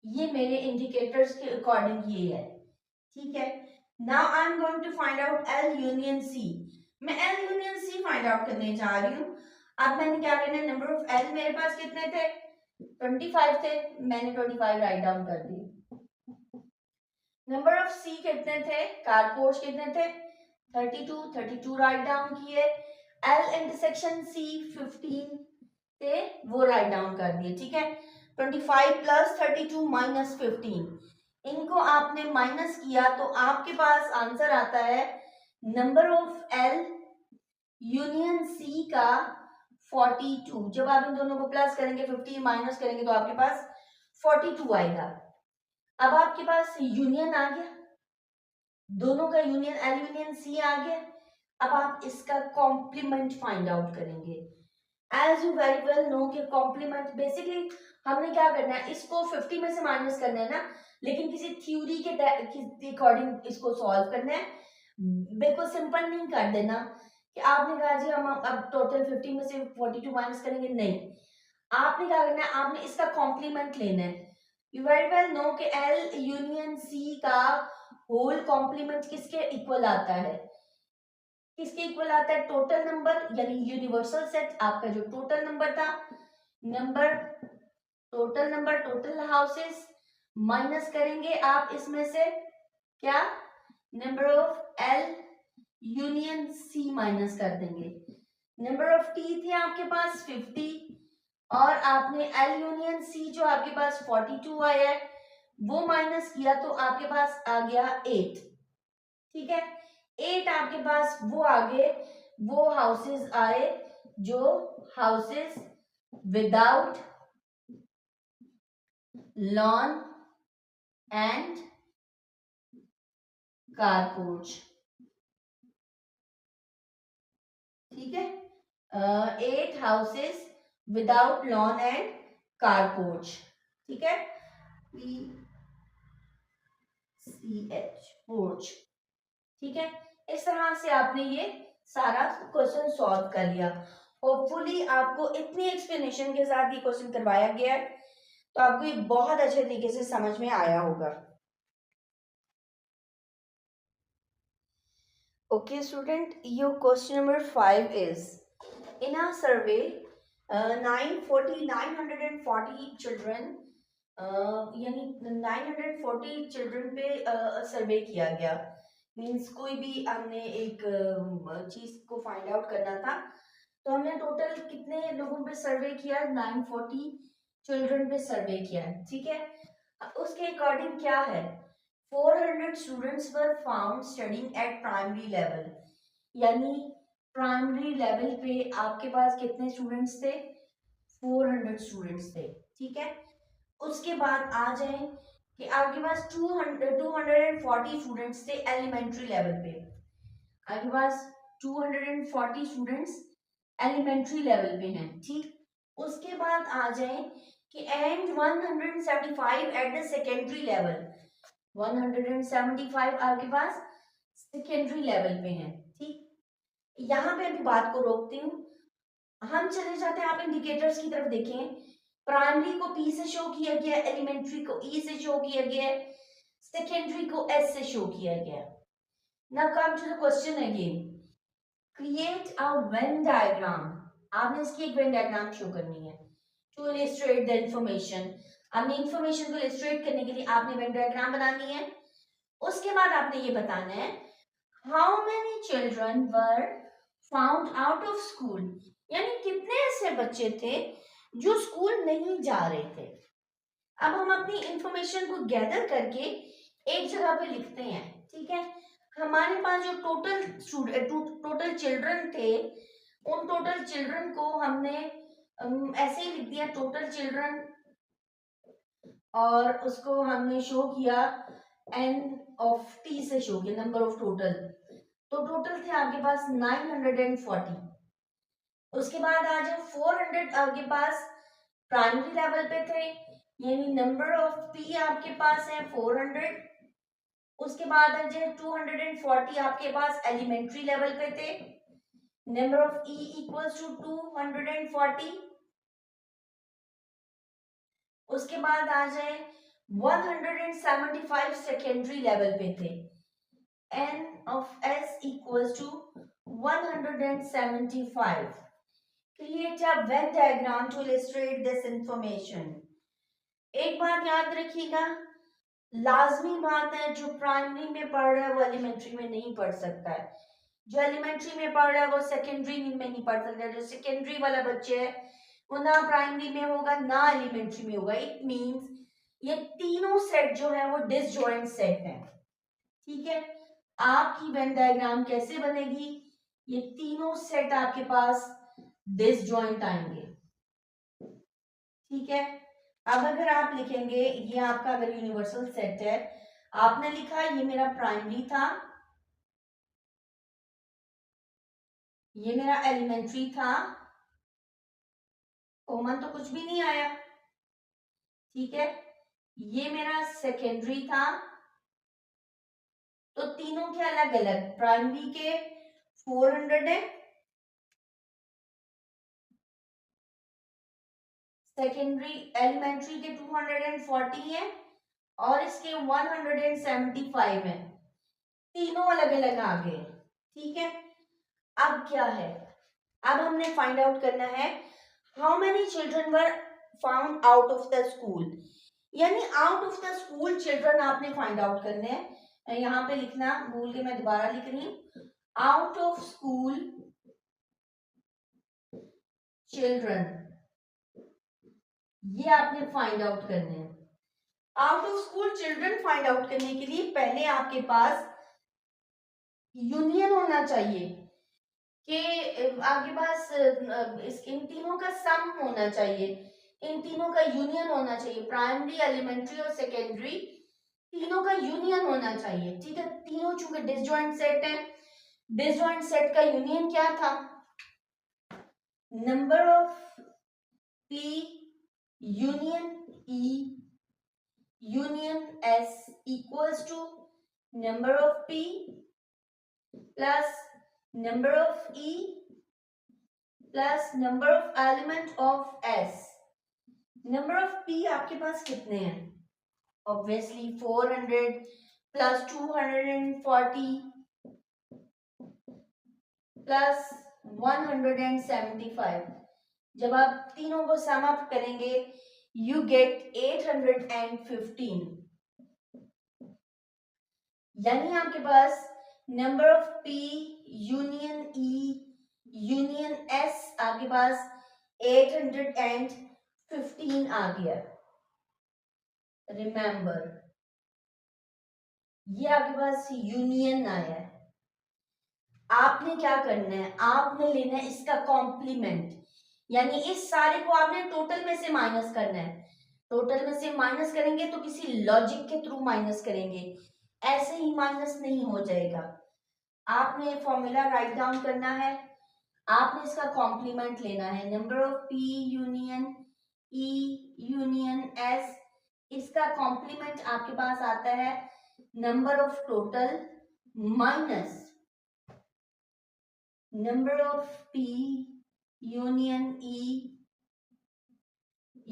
ये मेरे इंडिकेटर्स के अकॉर्डिंग ये है। ठीक है, now I am going to find out L union C. मैं L union C find out करने जा रही हूँ। अब मैंने क्या करना है, नंबर ऑफ एल मेरे पास कितने थे, 25 थे, मैंने 25 राइट डाउन कर दिए। नंबर ऑफ सी कितने थे, कारपोर्ट्स कितने थे, 32 राइट डाउन किए। एल इंटरसेक्शन सी 15 थे, वो राइट डाउन कर दिए। ठीक है, 25 प्लस 32 माइनस 15, इनको आपने माइनस किया तो आपके पास आंसर आता है number of L union C का 42। जब आप इन दोनों को प्लस करेंगे 50 माइनस करेंगे तो आपके पास 42 आएगा। अब आपके पास यूनियन आ गया, दोनों का यूनियन एल यूनियन सी आ गया। अब आप इसका कॉम्प्लीमेंट फाइंड आउट करेंगे। As you very well know कि कॉम्प्लीमेंट बेसिकली हमने क्या करना है, इसको 50 में से माइनस करना है ना, लेकिन किसी थ्योरी के अकॉर्डिंग इसको सॉल्व करना है। बिल्कुल सिंपल नहीं कर देना कि आपने कहा जी हम अब टोटल 50 में से 42 माइनस करेंगे, नहीं। आपने क्या करना है, आपने इसका कॉम्प्लीमेंट लेना है। यू वेरी वेल नो कि एल यूनियन सी का होल कॉम्प्लीमेंट किसके इक्वल आता है, किसके इक्वल आता है, टोटल नंबर यानी यूनिवर्सल सेट। आपका जो टोटल नंबर था, number total number total houses minus करेंगे आप इसमें से क्या, number of L union C minus कर देंगे। नंबर ऑफ टी थे आपके पास 50 और आपने एल यूनियन सी जो आपके पास 42 आया है वो माइनस किया तो आपके पास आ गया 8। ठीक है, 8 आपके पास वो आगे वो हाउसेस आए जो houses without lawn and car porch. ठीक है, 8 houses without lawn and car porch. ठीक है, PCH पोर्च। ठीक है, इस तरह से आपने ये सारा क्वेश्चन सॉल्व कर लिया। होपफुली आपको इतनी एक्सप्लेनेशन के साथ ये क्वेश्चन करवाया गया है तो आपको ये बहुत अच्छे तरीके से समझ में आया होगा। Okay student, your question number 5 is, in a survey 940 children यानी 940 चिल्ड्रन पे सर्वे किया गया। मीन्स कोई भी हमने एक चीज को फाइंड आउट करना था तो हमने टोटल कितने लोगों पे सर्वे किया, 940 चिल्ड्रन पे सर्वे किया। ठीक है, उसके अकॉर्डिंग क्या है, 400 students were found studying eight primary level, यानी प्राइमरी लेवल पे आपके पास कितने स्टूडेंट्स थे, 400 स्टूडेंट्स थे। ठीक है, उसके बाद आ जाए कि आपके पास 240 स्टूडेंट्स थे एलिमेंट्री लेवल पे। आपके पास 240 स्टूडेंट्स एलिमेंट्री लेवल पे हैं, ठीक। उसके बाद आ जाए कि and 175 at the secondary level, 175 आपके पास सेकेंडरी लेवल पे हैं, ठीक। यहाँ पे अभी बात को रोकती हूँ, हम चले जाते हैं, आप इंडिकेटर्स की तरफ देखें। प्राइमरी को P से शो किया गया, एलिमेंट्री को E से शो किया गया, सेकेंडरी को S से शो किया गया। Now come to the question again, create a Venn diagram. आपने इसकी एक वेन डायग्राम शो करनी है टू इलिस्ट्रेट द इंफॉर्मेशन। आपने इंफॉर्मेशन को इलिस्ट्रेट करने के लिए आपने वेन डायग्राम बनानी है। उसके बाद आपने ये बताना है how many children were found out of school, यानी कितने ऐसे बच्चे थे जो स्कूल नहीं जा रहे थे। अब हम अपनी इंफॉर्मेशन को गैदर करके एक जगह पे लिखते हैं, ठीक है। हमारे पास जो टोटल चिल्ड्रन थे, उन टोटल चिल्ड्रन को हमने ऐसे ही लिख दिया, टोटल चिल्ड्रन, और उसको हमने शो किया n ऑफ t से शो किया, नंबर ऑफ टोटल। तो टोटल थे आपके पास 940। उसके बाद आ जाए 400 आपके पास प्राइमरी लेवल पे थे, यानी नंबर ऑफ p आपके पास है 400। उसके बाद आ जाए 240 आपके पास एलिमेंट्री लेवल पे थे, number of e equals to 240। उसके बाद आ जाए 175 सेकेंडरी लेवल पे थे, n of s equals to 175. Create a Venn diagram to illustrate this information. एक बात याद रखिएगा, लाजमी बात है, जो प्राइमरी में पढ़ रहा है वो एलिमेंट्री में नहीं पढ़ सकता है, जो एलिमेंट्री में पढ़ रहा है वो सेकेंडरी में नहीं पढ़ सकता है, जो सेकेंडरी वाला बच्चे है वो ना प्राइमरी में होगा ना एलिमेंट्री में होगा। इट मींस ये तीनों सेट जो है वो डिसजॉइंट सेट है, ठीक है। आपकी वेन डायग्राम कैसे बनेगी, ये तीनों सेट आपके पास डिसजॉइंट आएंगे, ठीक है। अब अगर आप लिखेंगे, ये आपका अगर यूनिवर्सल सेट है, आपने लिखा ये मेरा प्राइमरी था, ये मेरा एलिमेंट्री था, कॉमन तो कुछ भी नहीं आया, ठीक है। ये मेरा सेकेंडरी था, तो तीनों के अलग अलग, प्राइमरी के 400 है, सेकेंडरी एलिमेंट्री के 240 है, और इसके 175 है, तीनों अलग अलग आ गए, ठीक है। अब क्या है, अब हमने फाइंड आउट करना है how many children were found out of the school, यानी out of the school children आपने फाइंड आउट करने हैं। यहाँ पे लिखना भूल के मैं दोबारा लिख रही हूँ, आउट ऑफ स्कूल चिल्ड्रन, ये आपने फाइंड आउट करने हैं। Out of school children find out करने के लिए पहले आपके पास यूनियन होना चाहिए, कि आपके पास इन तीनों का सम होना चाहिए, इन तीनों का यूनियन होना चाहिए, प्राइमरी एलिमेंट्री और सेकेंडरी तीनों का यूनियन होना चाहिए, ठीक है। तीनों चूंकि डिसजॉइंट सेट है, डिसजॉइंट सेट का यूनियन क्या था, number of p union e union s equals to number of p plus number of e plus number of element of s। Number of p आपके पास कितने हैं, ऑब्वियसली 400 प्लस 240 प्लस 175। जब आप तीनों को सम अप करेंगे यू गेट 815, यानी आपके पास number of p union e union s आपके पास 815 आ गया। रिमेंबर, ये आपके पास यूनियन आया है। आपने क्या करना है, आपने लेना है इसका कॉम्प्लीमेंट, यानी इस सारे को आपने टोटल में से माइनस करना है। टोटल में से माइनस करेंगे तो किसी लॉजिक के थ्रू माइनस करेंगे, ऐसे ही माइनस नहीं हो जाएगा। आपने फॉर्मूला राइट डाउन करना है, आपने इसका कॉम्प्लीमेंट लेना है, number of P union E union S, इसका कॉम्प्लीमेंट आपके पास आता है number of total minus number of P union E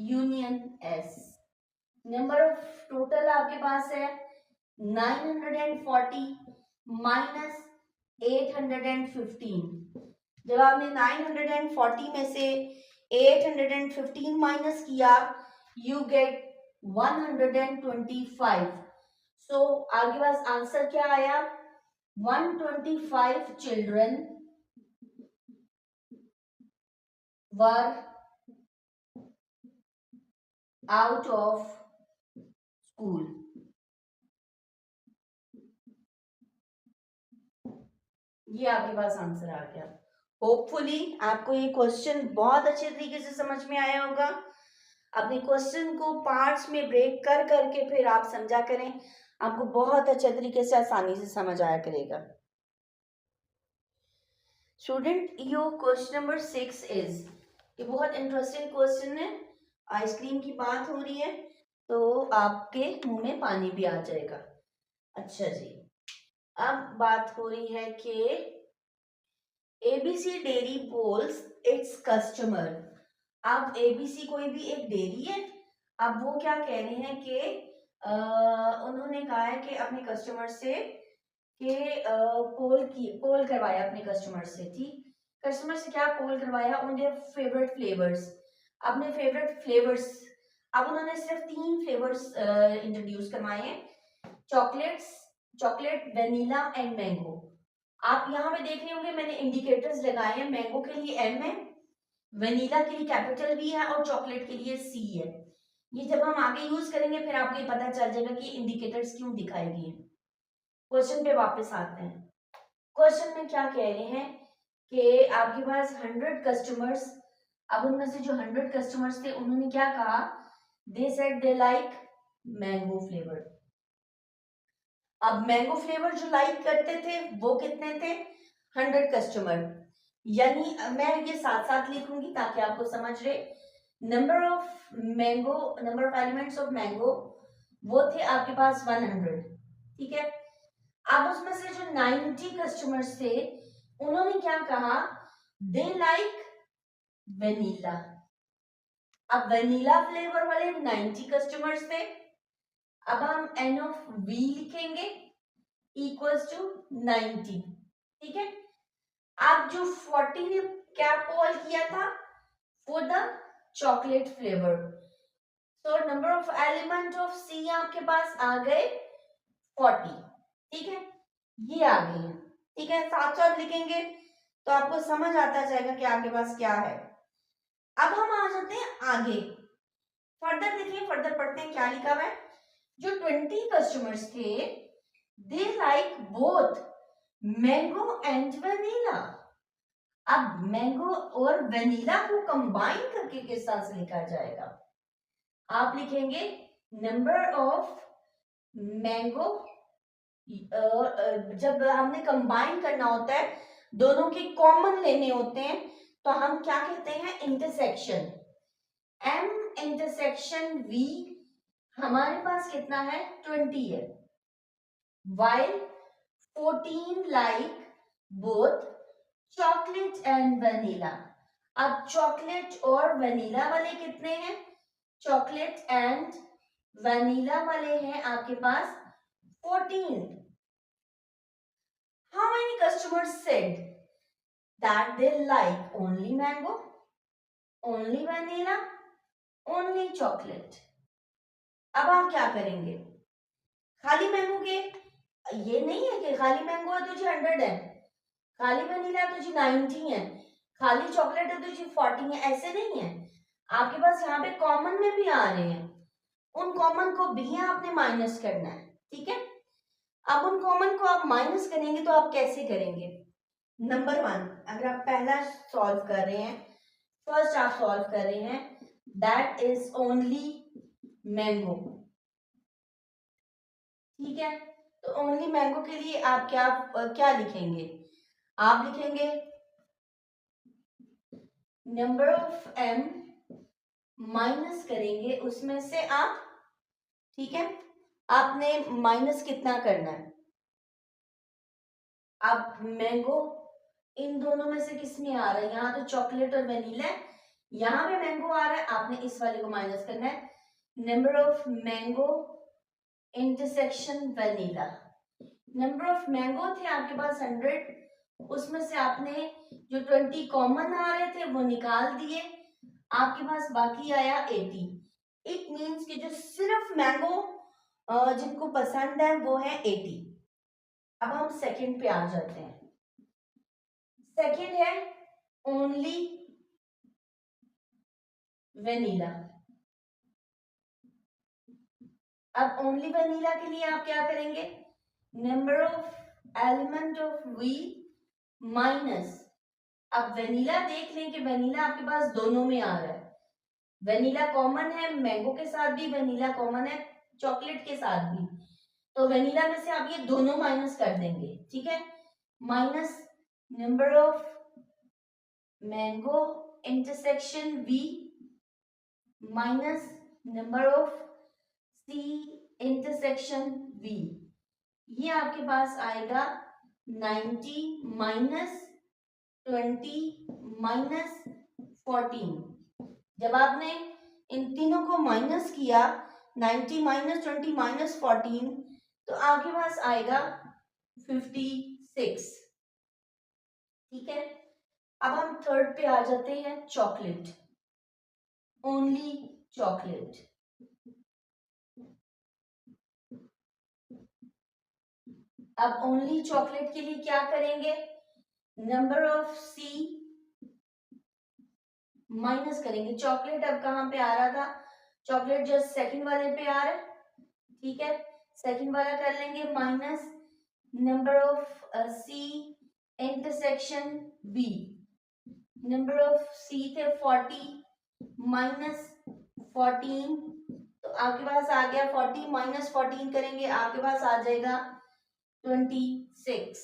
union S. Number of total आपके पास है 940 माइनस 815। जब आपने 940 में से 815 माइनस किया यू गेट 125। सो आपके पास आंसर क्या आया, 125 children were out of school. ये आपके पास आंसर आ गया। होपफुली आपको ये क्वेश्चन बहुत अच्छे तरीके से समझ में आया होगा। अपने क्वेश्चन को पार्ट्स में ब्रेक कर करके फिर आप समझा करें, आपको बहुत अच्छे तरीके से आसानी से समझ आया करेगा। Student your question number 6 is, ये बहुत इंटरेस्टिंग क्वेश्चन है। आइसक्रीम की बात हो रही है तो आपके मुंह में पानी भी आ जाएगा। अच्छा जी, अब बात हो रही है कि ABC dairy polls its customer. अब एबीसी कोई भी एक डेयरी है, अब वो क्या कह रहे हैं कि उन्होंने कहा है कि अपने कस्टमर से कि पोल करवाया अपने कस्टमर से। ठीक, कस्टमर से क्या पोल करवाया, ऑन देयर फेवरेट फ्लेवर्स, अपने फेवरेट फ्लेवर्स। अब उन्होंने सिर्फ 3 फ्लेवर्स इंट्रोड्यूस करवाए हैं, चॉकलेट वेनिला एंड मैंगो। आप यहाँ पे देख रहे होंगे मैंने इंडिकेटर्स लगाए हैं, मैंगो के लिए एम है, वेनिला के लिए कैपिटल वी है और चॉकलेट के लिए सी है। ये जब हम आगे यूज करेंगे फिर आपको ये पता चल जाएगा कि इंडिकेटर्स क्यों दिखाए गए हैं। क्वेश्चन पे वापस आते हैं। क्वेश्चन में क्या कह रहे हैं कि आपके पास 100 कस्टमर्स, अब उनमें से जो 100 कस्टमर्स थे उन्होंने क्या कहा, they said they like mango flavour. अब मैंगो फ्लेवर जो लाइक करते थे वो कितने थे, 100 कस्टमर। यानी मैं ये साथ साथ लिखूंगी ताकि आपको समझ रहे। Number of mango, number of elements of mango वो थे आपके पास 100। ठीक है, अब उसमें से जो 90 कस्टमर्स थे उन्होंने क्या कहा, दे लाइक वेनिला। अब वेनिला फ्लेवर वाले 90 कस्टमर्स थे। अब हम एन ऑफ वी लिखेंगे इक्वल्स टू 90। ठीक है, अब जो 40 ने क्या पोल किया था, फॉर द चॉकलेट फ्लेवर। तो number of element of C आपके पास आ गए 40। ठीक है, ये आ गई है। ठीक है, साथ साथ लिखेंगे तो आपको समझ आता जाएगा कि आपके पास क्या है। अब हम आ जाते हैं आगे, फर्दर देखिए, फर्दर पढ़ते हैं क्या लिखा हुआ है। जो 20 कस्टमर्स थे they like both mango and vanilla. अब मैंगो और वेनिला को कंबाइन करके किस तरह से लिखा जाएगा, आप लिखेंगे नंबर ऑफ मैंगो। जब हमने कंबाइन करना होता है, दोनों के कॉमन लेने होते हैं, तो हम क्या कहते हैं, इंटरसेक्शन। एम इंटरसेक्शन वी हमारे पास कितना है, 20 है, while 14 like both chocolate and vanilla। अब चॉकलेट और वनीला वाले कितने हैं, चॉकलेट एंड वनीला वाले हैं आपके पास 14। How many customers said that they like only mango, only vanilla, only chocolate? अब आप क्या करेंगे, खाली मैंगो के, ये नहीं है कि खाली मैंगो है तो जी 100 है, खाली वनीला तो जी 90 है, खाली चॉकलेट है तो जी 40 है, ऐसे नहीं है। आपके पास यहाँ पे कॉमन में भी आ रहे हैं, उन कॉमन को भी आपने माइनस करना है। ठीक है, अब उन कॉमन को आप माइनस करेंगे तो आप कैसे करेंगे, नंबर 1 अगर आप पहला सॉल्व कर रहे हैं, फर्स्ट आप सॉल्व कर रहे हैं, दैट इज ओनली मैंगो। ठीक है, तो ओनली मैंगो के लिए आप क्या लिखेंगे? आप लिखेंगे नंबर ऑफ m माइनस करेंगे उसमें से आप, ठीक है, आपने माइनस कितना करना है? अब मैंगो इन दोनों में से किस में आ रहा है? यहाँ तो चॉकलेट और वेनिला है, यहाँ पे मैंगो आ रहा है, आपने इस वाले को माइनस करना है। Number of mango intersection vanilla, number of mango थे आपके पास 100, उसमें से आपने जो 20 कॉमन आ रहे थे वो निकाल दिए, आपके पास बाकी आया 80। इट मीन्स कि जो सिर्फ मैंगो जिनको पसंद है वो है 80। अब हम सेकंड पे आ जाते हैं। सेकंड है ओनली वेनिला। अब ओनली वेनिला के लिए आप क्या करेंगे? Number of element of V minus, अब वेनिला देख लें कि वेनिला आपके पास दोनों में आ रहा है, वेनिला कॉमन है मैंगो के साथ भी, वेनिला कॉमन है चॉकलेट के साथ भी, तो वेनिला में से आप ये दोनों माइनस कर देंगे, ठीक है। Minus number of mango intersection V minus number of C intersection V, ये आपके पास आएगा 90 माइनस 20 माइनस 14। जब आपने इन तीनों को माइनस किया 90 माइनस 20 माइनस 14, तो आपके पास आएगा 56, ठीक है। अब हम थर्ड पे आ जाते हैं, चॉकलेट, ओनली चॉकलेट। अब ओनली चॉकलेट के लिए क्या करेंगे? नंबर ऑफ सी माइनस करेंगे, चॉकलेट अब कहां पे आ रहा था? चॉकलेट जस्ट सेकंड वाले पे आ रहा है, ठीक है, सेकंड वाला कर लेंगे minus number of C intersection B, number of C थे 40 माइनस 14, तो आपके पास आ गया 40 माइनस 14 करेंगे आपके पास आ जाएगा 26।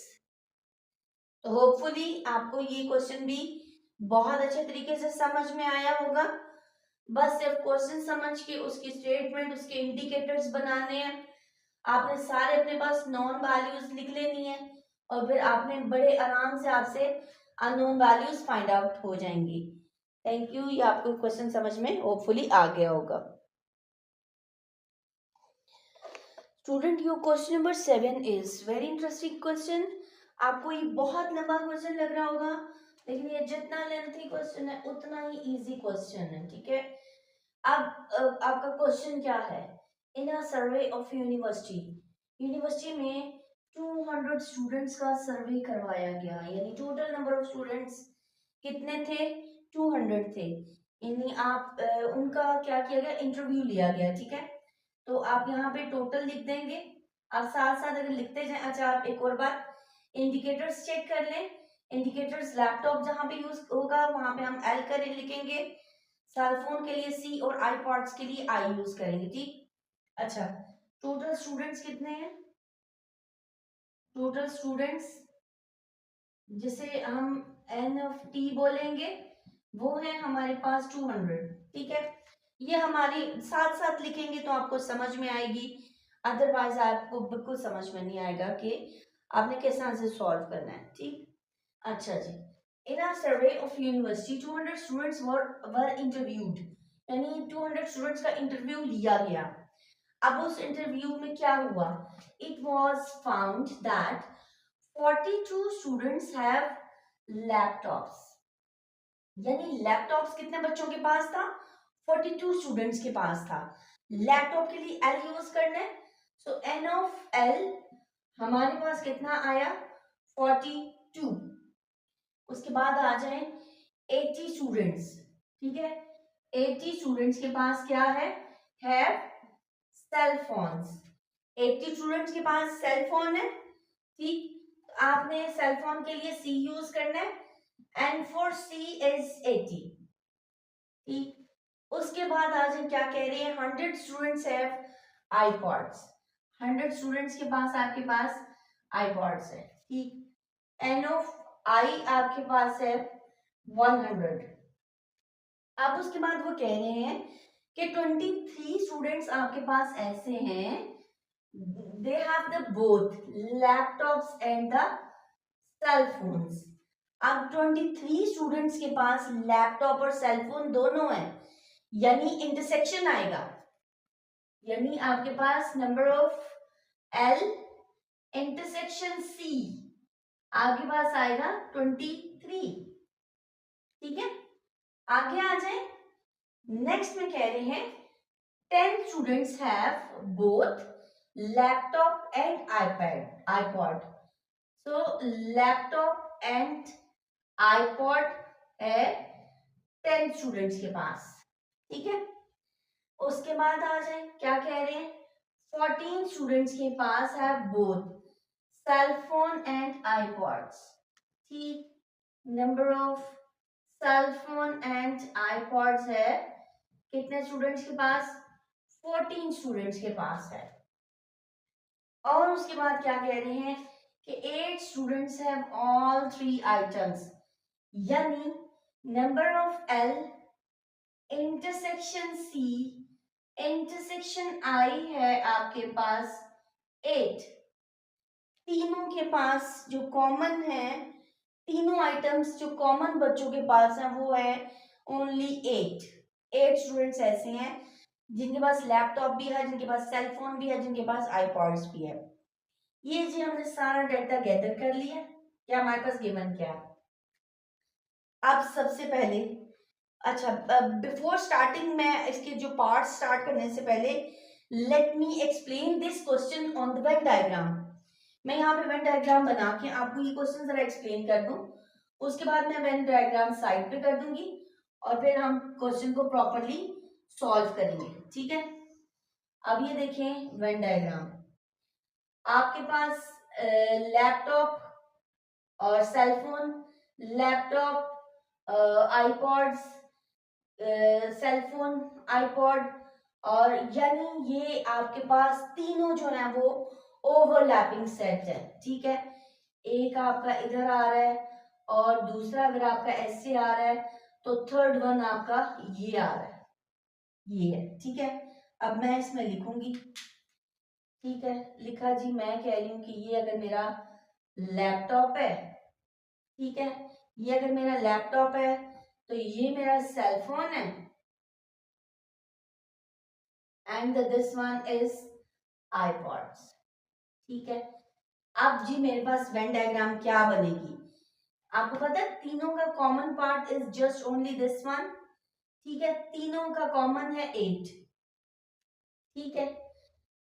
तो होपफुली आपको ये क्वेश्चन भी बहुत अच्छे तरीके से समझ में आया होगा। बस सिर्फ क्वेश्चन समझ के उसकी स्टेटमेंट, उसके इंडिकेटर्स बनाने हैं, आपने सारे अपने पास नॉन वैल्यूज लिख लेनी है और फिर आपने बड़े आराम से आपसे अननोन वैल्यूज फाइंड आउट हो जाएंगी। थैंक यू, ये आपको क्वेश्चन समझ में होपफुली आ गया होगा। Student, your question number 7 is very interesting question. आपको ये बहुत लंबा क्वेश्चन लग रहा होगा, लेकिन ये जितना लेंथी क्वेश्चन है उतना ही इजी क्वेश्चन है, ठीक है। अब आपका क्वेश्चन क्या है? In a survey of university, university में 200 स्टूडेंट्स का सर्वे करवाया गया, यानी टोटल नंबर ऑफ स्टूडेंट्स कितने थे? 200 थे, यानी आप उनका क्या किया गया? इंटरव्यू लिया गया, ठीक है। तो आप यहाँ पे टोटल लिख देंगे, आप साथ साथ अगर लिखते जाए। अच्छा, आप एक और बात, इंडिकेटर्स चेक कर लें। इंडिकेटर्स लैपटॉप जहाँ पे यूज होगा वहां पे हम एल कर लिखेंगे, सेलफोन के लिए सी और आईपॉड्स के लिए आई यूज करेंगे, ठीक। अच्छा, टोटल स्टूडेंट्स कितने हैं? टोटल स्टूडेंट्स जिसे हम एन ऑफ टी बोलेंगे वो है हमारे पास 200, ठीक है। ये हमारी साथ साथ लिखेंगे तो आपको समझ में आएगी, अदरवाइज आपको बिल्कुल समझ में नहीं आएगा कि आपने किस तरह से सॉल्व करना है, ठीक। अच्छा जी, in a survey of university 200 students were interviewed, यानी 200 स्टूडेंट्स का इंटरव्यू लिया गया। अब उस इंटरव्यू में क्या हुआ? It was found that 42 students have laptops, यानी लैपटॉप्स कितने बच्चों के पास था? 42 स्टूडेंट्स के पास था। लैपटॉप के लिए एल यूज करना है, सो एन ऑफ एल हमारे पास कितना आया? 42। उसके बाद आ जाए 80 स्टूडेंट्स, ठीक है। 80 स्टूडेंट्स के पास क्या है सेल फोन्स। 80 स्टूडेंट्स के पास सेल फोन है, ठीक। आपने सेल फोन के लिए सी यूज करना है, एंड फॉर सी इज 80, ठीक। उसके बाद आज हम क्या कह रहे हैं? 100 स्टूडेंट्स हैव आईपॉड्स, 100 स्टूडेंट्स के पास आपके पास आईपॉड्स है, ठीक। एन ऑफ आई आपके पास है 100। अब उसके बाद वो कह रहे हैं कि 23 स्टूडेंट्स आपके पास ऐसे हैं, they have the both laptops and the cell phones. अब 23 स्टूडेंट्स के पास लैपटॉप और सेल फोन दोनों है, यानी इंटरसेक्शन आएगा, यानी आपके पास number of L intersection C आपके पास आएगा 23, ठीक है। आगे आ जाए, नेक्स्ट में कह रहे हैं 10 students have both laptop and iPod. So laptop and iPod है 10 स्टूडेंट्स के पास, ठीक है। उसके बाद आ जाए, क्या कह रहे हैं, 14 स्टूडेंट्स के पास है both cell phone and iPods, ठीक। Number of cell phone and iPods है कितने स्टूडेंट्स के पास, 14 स्टूडेंट्स के पास है। और उसके बाद क्या कह रहे हैं कि 8 स्टूडेंट्स हैव ऑल 3 आइटम्स, यानी number of L intersection C intersection I है आपके पास 8। तीनों के पास जो कॉमन है, तीनों आइटम्स जो कॉमन बच्चों के पास है वो है ओनली 8 स्टूडेंट्स ऐसे हैं जिनके पास लैपटॉप भी है, जिनके पास सेल फोन भी है, जिनके पास आईपॉड्स भी है। ये जी हमने सारा डाटा गैदर कर लिया, क्या हमारे पास गिवन क्या। अब सबसे पहले, अच्छा बिफोर स्टार्टिंग मैं इसके जो पार्ट स्टार्ट करने से पहले let me explain this question on the Venn diagram. मैं यहाँ पे वेन डायग्राम बना के आपको ये क्वेश्चन जरा एक्सप्लेन कर दूं, उसके बाद मैं वेन डायग्राम साइड पे कर दूंगी और फिर हम क्वेश्चन को प्रॉपरली सॉल्व करेंगे, ठीक है। अब ये देखें वेन डायग्राम, आपके पास लैपटॉप और cell phone, laptop iPods, cell phone iPod, और यानी ये आपके पास तीनों जो है वो ओवरलैपिंग सेट है, ठीक है। एक आपका इधर आ रहा है और दूसरा अगर आपका ऐसे आ रहा है तो थर्ड वन आपका ये आ रहा है, ये है, ठीक है। अब मैं इसमें लिखूंगी, ठीक है। लिखा जी, मैं कह रही हूं कि ये अगर मेरा लैपटॉप है, ठीक है, ये अगर मेरा लैपटॉप है तो ये मेरा सेल फोन है and this one is iPods, ठीक है। अब जी मेरे पास वेन डायग्राम क्या बनेगी, आपको पता है तीनों का common part is just only this one, ठीक है। तीनों का कॉमन है 8, ठीक है।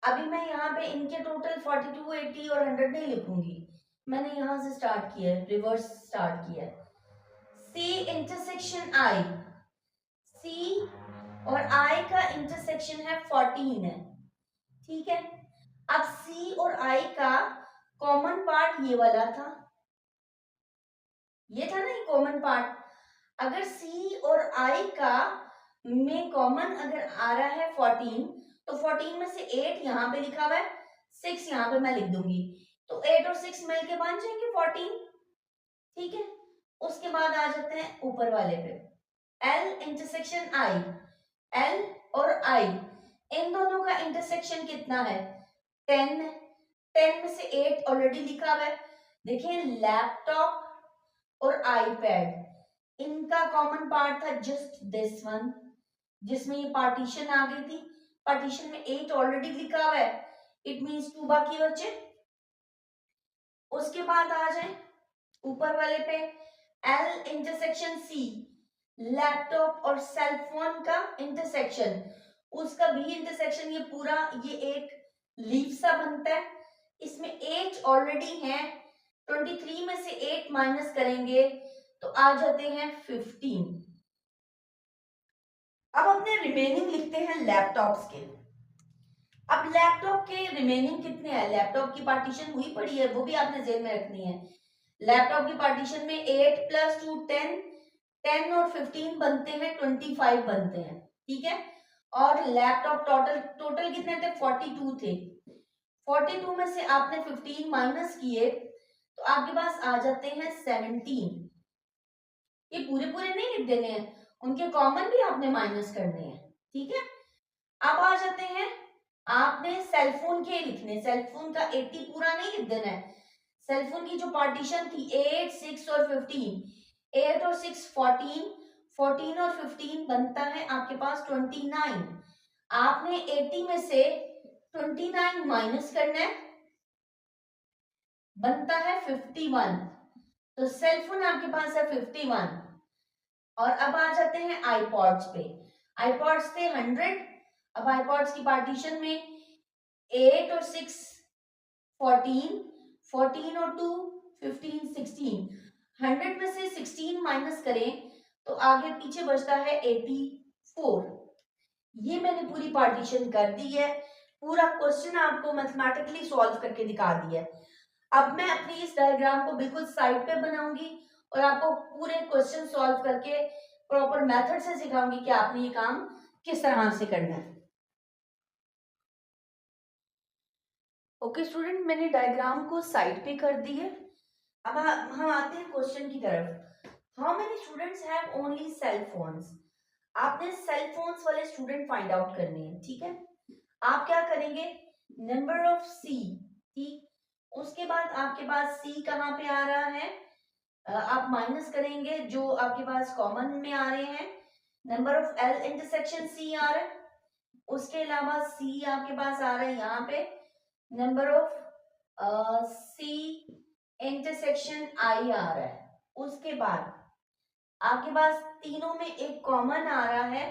अभी मैं यहाँ पे इनके टोटल 42, 80 और 100 नहीं लिखूंगी, मैंने यहां से स्टार्ट किया है, रिवर्स स्टार्ट किया है। सी इंटरसेक्शन आई, सी और आई का इंटरसेक्शन है 14 है, ठीक है। अब सी और आई का कॉमन पार्ट ये वाला था, ये था ना ये कॉमन पार्ट। अगर सी और आई का में कॉमन अगर आ रहा है 14, तो 14 में से 8 यहाँ पे लिखा हुआ है, 6 यहाँ पे मैं लिख दूंगी, तो 8 और 6 मिलके बन जाएंगे 14, ठीक है। उसके बाद आ जाते हैं ऊपर वाले पे, एल इंटरसेक्शन आई, एल और आई इन दोनों का इंटरसेक्शन कितना है, 10। 10 में से 8 ऑलरेडी लिखा हुआ है, देखिए लैपटॉप और आईपैड इनका कॉमन पार्ट था जस्ट दिस वन, जिसमें ये पार्टीशन आ गई थी, पार्टीशन में 8 ऑलरेडी लिखा हुआ है, इट मींस 2 बाकी बचे। उसके बाद आ जाए ऊपर वाले पे, एल इंटरसेक्शन सी, लैपटॉप और सेल फोन का इंटरसेक्शन, उसका भी इंटरसेक्शन ये पूरा ये एक लीफ सा बनता है, इसमें 8 ऑलरेडी है, 23 में से 8 माइनस करेंगे तो आ जाते हैं 15। अब अपने रिमेनिंग लिखते हैं लैपटॉप्स के। अब लैपटॉप के रिमेनिंग कितने हैं, लैपटॉप की पार्टीशन हुई पड़ी है, वो भी आपने जेल में रखनी है। लैपटॉप की पार्टीशन में 8 + 2 10, 10 और 15 बनते हैं 25 बनते हैं, ठीक है। और लैपटॉप टोटल टोटल कितने थे, 42 थे, 42 में से आपने 15 माइनस किए तो आपके पास आ जाते हैं 17। ये पूरे पूरे नहीं लिख देने हैं, उनके कॉमन भी आपने माइनस करने हैं, ठीक है। अब आ जाते हैं, आपने सेलफोन के लिखने, सेलफोन का 80 पूरा नहीं लिख देना है। सेलफोन की जो पार्टीशन थी 8, 6 और 15, 8 और 6 14, 14 और 15 बनता है आपके पास 29। आपने 80 में से 29 माइनस करना है, बनता है 51। तो सेलफोन आपके पास है 51। और अब आ जाते हैं आईपॉड्स पे। आईपॉड्स थे 100। अब आईपॉड्स की पार्टीशन में 8 और 6 14, 14 और 2 15, 16। 100 में से 16 माइनस करें तो आगे पीछे बचता है 84। ये मैंने पूरी पार्टीशन कर दी है, पूरा क्वेश्चन आपको मैथमेटिकली सॉल्व करके दिखा दिया है। अब मैं अपनी इस डायग्राम को बिल्कुल साइड पे बनाऊंगी और आपको पूरे क्वेश्चन सॉल्व करके प्रॉपर मेथड से सिखाऊंगी कि आपने ये काम किस तरह से करना है। ओके स्टूडेंट, मैंने डायग्राम को साइड पे कर दी है। अब हम आते हैं क्वेश्चन की तरफ। How many students have only cell phones. आपने सेल फोन्स वाले स्टूडेंट फाइंड आउट करने हैं, ठीक है। आप क्या करेंगे, नंबर ऑफ सी, ठीक, उसके बाद आपके पास सी कहाँ पे आ रहा है, आप माइनस करेंगे जो आपके पास कॉमन में आ रहे हैं। Number of L intersection C आ रहा है, उसके अलावा सी आपके पास आ रहा है यहाँ पे, नंबर ऑफ सी इंटरसेक्शन आई आ रहा है। उसके बाद आपके पास तीनों में एक कॉमन आ रहा है,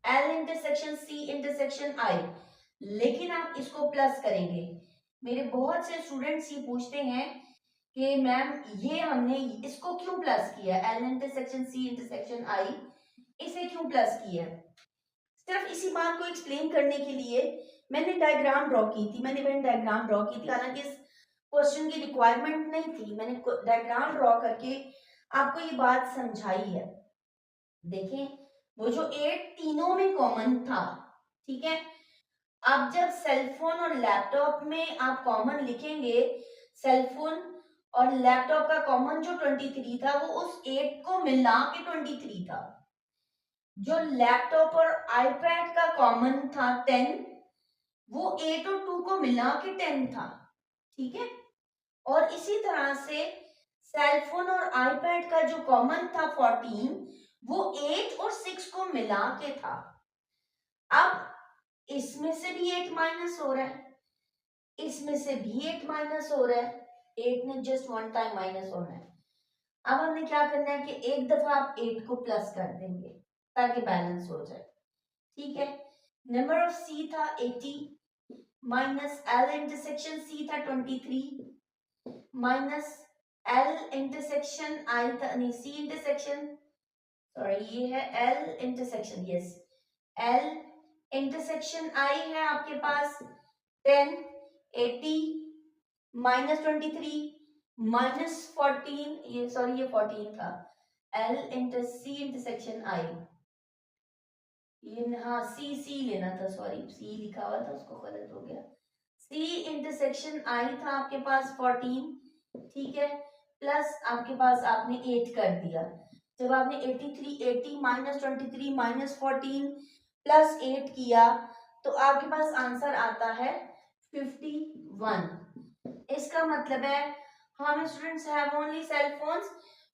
एल इंटरसेक्शन सी इंटरसेक्शन आई, लेकिन आप इसको प्लस करेंगे। मेरे बहुत से स्टूडेंट्स ये पूछते हैं कि मैम ये हमने इसको क्यों प्लस किया, एल इंटरसेक्शन सी इंटरसेक्शन आई, इसे क्यों प्लस किया। सिर्फ इसी बात को एक्सप्लेन करने के लिए मैंने डायग्राम ड्रॉ की थी, मैंने वेन डायग्राम ड्रॉ की थी, हालांकि इस क्वेश्चन की रिक्वायरमेंट नहीं थी, मैंने डायग्राम ड्रॉ करके आपको ये बात समझाई है। देखें, वो जो 8 तीनों में कॉमन था, ठीक है। अब जब सेलफोन और लैपटॉप में आप कॉमन लिखेंगे, सेलफोन और लैपटॉप का कॉमन जो 23 था वो उस 8 को मिला के 23 था। जो लैपटॉप और आईपैड का कॉमन था 10, वो 8 और 2 को मिला के 10 था, ठीक है। और इसी तरह से सेलफोन और आईपैड का जो कॉमन था 14, वो 8 और 6 को मिला के था। अब इसमें से भी 8 माइनस हो रहा है, इसमें से भी 8 माइनस हो रहा है, 8 ने जस्ट वन टाइम माइनस होना है। अब हमने क्या करना है कि एक दफा आप 8 को प्लस कर देंगे ताकि बैलेंस हो जाए, ठीक है। नंबर ऑफ सी था 80 माइनस एल इंटरसेक्शन सी था 23 माइनस एल इंटरसेक्शन आई था, नहीं सी इंटरसेक्शन, सॉरी ये है L intersection, yes L intersection I है आपके पास 10, 80 माइनस 23 माइनस 14, ये सॉरी ये 14 था, एल इंटर सी इंटरसेक्शन आई, ये हाँ सी लेना था, सॉरी सी लिखा हुआ था उसको गलत हो गया। सी इंटरसेक्शन आई था आपके पास 14, ठीक है, प्लस आपके पास आपने 8 कर दिया। जब आपने 83 80 माइनस 23 माइनस 14 प्लस 8 किया तो आपके पास आंसर आता है 51। इसका मतलब है how many students have only cell phones,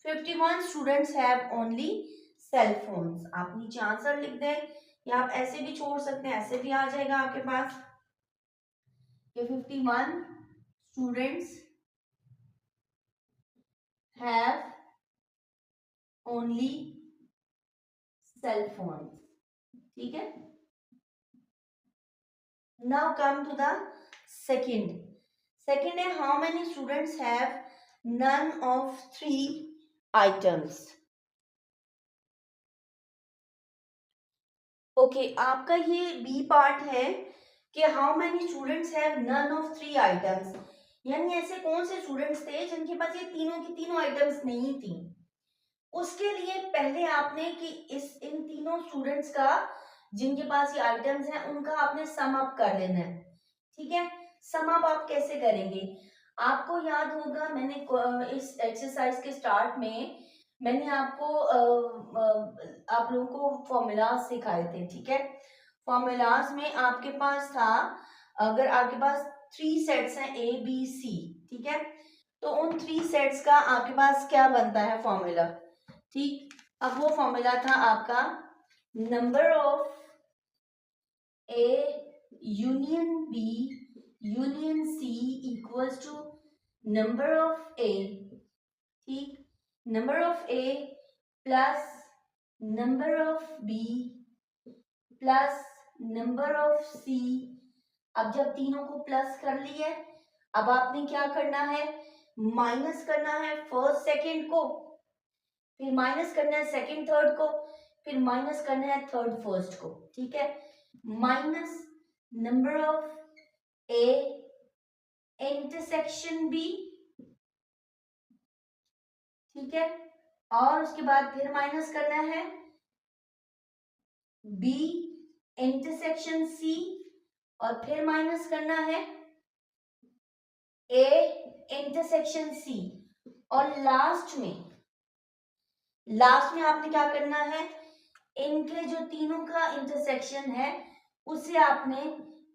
51 students have only cell phones। आप नीचे आंसर लिख दें या आप ऐसे भी छोड़ सकते हैं, ऐसे भी आ जाएगा आपके पास कि 51 students have only cell phones, ठीक है। Now come to the second है how many students have none of 3 items। Okay आपका ये बी पार्ट है कि how many students have none of 3 items, यानी ऐसे कौन से स्टूडेंट्स थे जिनके पास ये तीनों की तीनों आइटम्स नहीं थी। उसके लिए पहले आपने कि इस इन तीनों स्टूडेंट्स का जिनके पास ये आइटम्स हैं उनका आपने सम अप कर लेना है, ठीक है। सम अब आप कैसे करेंगे? आपको याद होगा मैंने इस एक्सरसाइज के स्टार्ट में मैंने आपको आप लोगों को फॉर्मूलाज सिखाए थे, ठीक है। फॉर्मूलाज में आपके पास था, अगर आपके पास 3 सेट्स हैं ए बी सी, ठीक है, तो उन 3 सेट्स का आपके पास क्या बनता है फॉर्मूला, ठीक। अब वो फॉर्मूला था आपका number of A union B union C equals to number of A, ठीक, number of A plus number of B plus number of C. अब जब तीनों को प्लस कर लिया, अब आपने क्या करना है, माइनस करना है फर्स्ट सेकंड को, फिर माइनस करना है सेकंड थर्ड को, फिर माइनस करना है थर्ड फर्स्ट को, ठीक है। Minus number of A intersection B, ठीक है, और उसके बाद फिर माइनस करना है बी इंटरसेक्शन सी, और फिर माइनस करना है ए इंटरसेक्शन सी, और लास्ट में आपने क्या करना है, इनके जो तीनों का इंटरसेक्शन है उसे आपने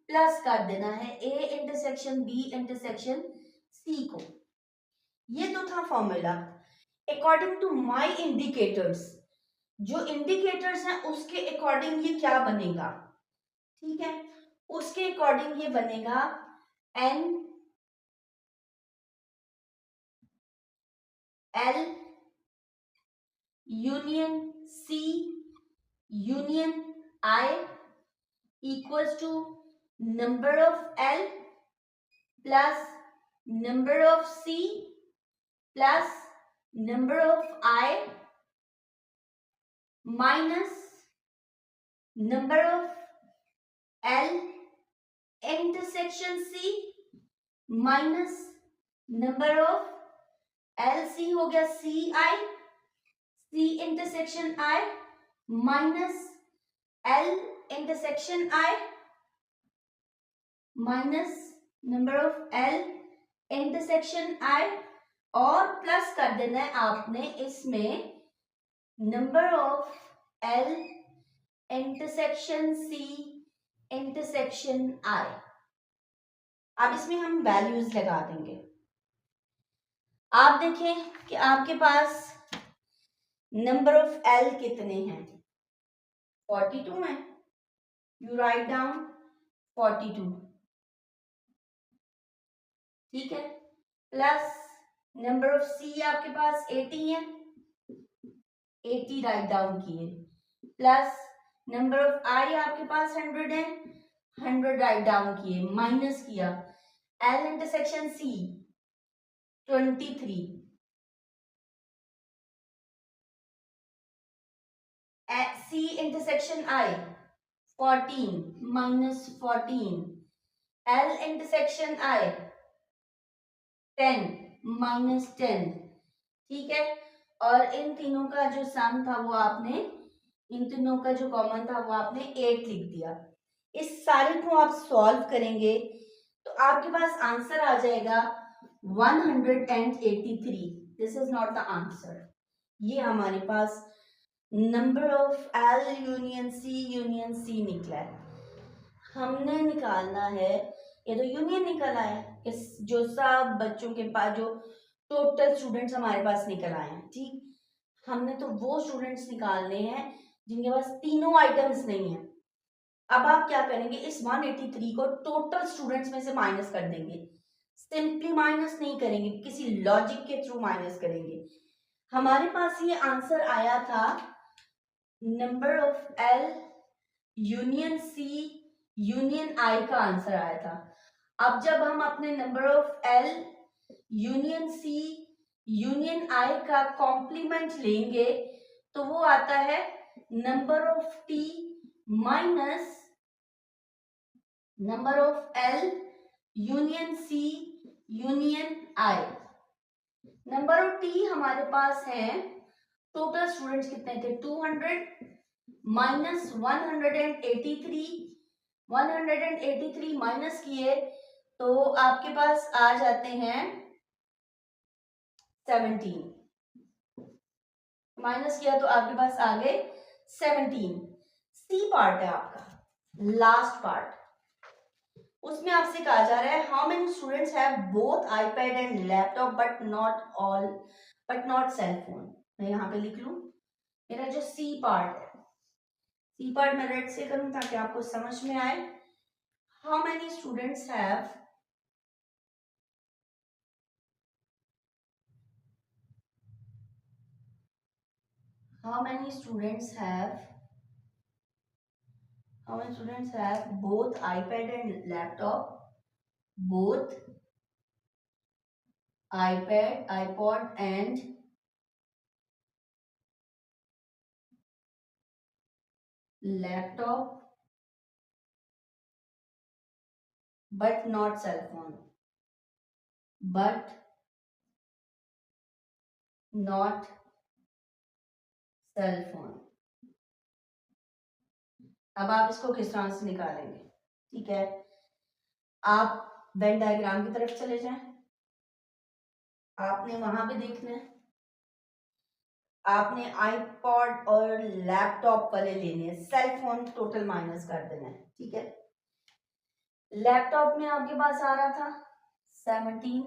प्लस कर देना है A intersection B intersection C को। ये तो था formula. According to my indicators, जो इंडिकेटर्स हैं उसके अकॉर्डिंग ये क्या बनेगा, ठीक है, उसके अकॉर्डिंग ये बनेगा N L union C union I equals to number of L plus number of C plus number of I minus number of L intersection C minus number of L C हो गया C I, C intersection I minus L intersection I minus number of L intersection I, और प्लस कर देना है आपने इसमें number of L intersection C intersection I. अब इसमें हम वैल्यूज लगा देंगे। आप देखें कि आपके पास नंबर ऑफ एल कितने हैं, 42 है, यू राइट डाउन 42, ठीक है, प्लस नंबर ऑफ सी आपके पास 80 है, 80 राइट डाउन किए, प्लस नंबर ऑफ आई आपके पास 100 है, 100 राइट डाउन किए, माइनस किया L intersection C 23, C intersection I 14 minus 14, L intersection I 10 minus 10, ठीक है, और इन तीनों का जो सम था वो आपने, इन तीनों का जो कॉमन था वो आपने 8 लिख दिया। इस सारे को आप सॉल्व करेंगे तो आपके पास आंसर आ जाएगा 183। This is not the answer, ये हमारे पास number of L union C निकला है। हमने निकालना है, ये तो यूनियन निकल आया, इस जो सब बच्चों के पास जो टोटल स्टूडेंट्स हमारे पास निकल आए हैं, ठीक, हमने तो वो स्टूडेंट्स निकालने हैं जिनके पास तीनों आइटम्स नहीं है। अब आप क्या करेंगे, इस 183 को टोटल स्टूडेंट्स में से माइनस कर देंगे, सिंपली माइनस नहीं करेंगे, किसी लॉजिक के थ्रू माइनस करेंगे। हमारे पास ये आंसर आया था number of L union C union I का आंसर आया था। अब जब हम अपने number of L union C union I का कॉम्प्लीमेंट लेंगे तो वो आता है number of T minus number of L union C union I. Number of T हमारे पास है, टोटल स्टूडेंट्स कितने थे 200 माइनस 183 माइनस किए तो आपके पास आ जाते हैं 17, माइनस किया तो आपके पास आ गए 17। सी पार्ट है आपका लास्ट पार्ट, उसमें आपसे कहा जा रहा है how many students have both iPad and laptop but not cell phone. मैं यहाँ पे लिख लूं, मेरा जो सी पार्ट है, सी पार्ट मैं रेड से करूं ताकि आपको समझ में आए। How many students have how many students have both iPad and laptop, both iPad, iPod and laptop but not cell phone, but not cell phone। अब आप इसको किस तरह से निकालेंगे? ठीक है, आप वेन डायग्राम की तरफ चले जाएं, आपने वहां पे देखना है, आपने आईपॉड और लैपटॉप वाले लेने हैं, सेल फोन टोटल माइनस कर देना है। ठीक है, लैपटॉप में आपके पास आ रहा था 17,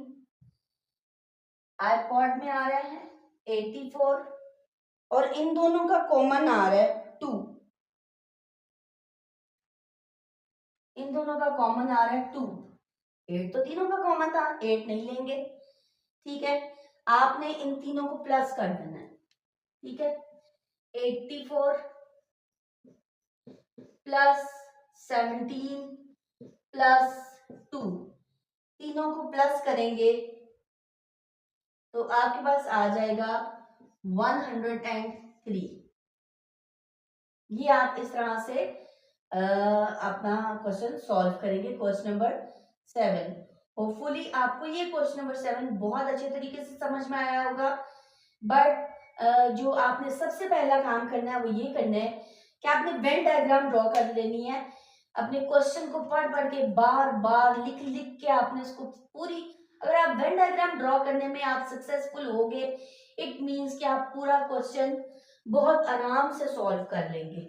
आईपॉड में आ रहा है 84 और इन दोनों का कॉमन आ रहा है 2, इन दोनों का कॉमन आ रहा है 2। 8 तो तीनों का कॉमन था, 8 नहीं लेंगे। ठीक है, आपने इन तीनों को प्लस कर देना है। ठीक है, 84 प्लस 17 प्लस 2, तीनों को प्लस करेंगे तो आपके पास आ जाएगा 103। ये आप इस तरह से अपना क्वेश्चन सॉल्व करेंगे, क्वेश्चन नंबर 7। होपफुली आपको ये क्वेश्चन नंबर 7 बहुत अच्छे तरीके से समझ में आया होगा। बट जो आपने सबसे पहला काम करना है वो ये करना है कि आपने वेन डायग्राम ड्रॉ कर लेनी है। अपने क्वेश्चन को पढ़ पढ़ के बार बार लिख लिख के आपने इसको पूरी, अगर आप वेन डायग्राम ड्रॉ करने में आप सक्सेसफुल होगे, इट मीन्स कि आप पूरा क्वेश्चन बहुत आराम से सॉल्व कर लेंगे।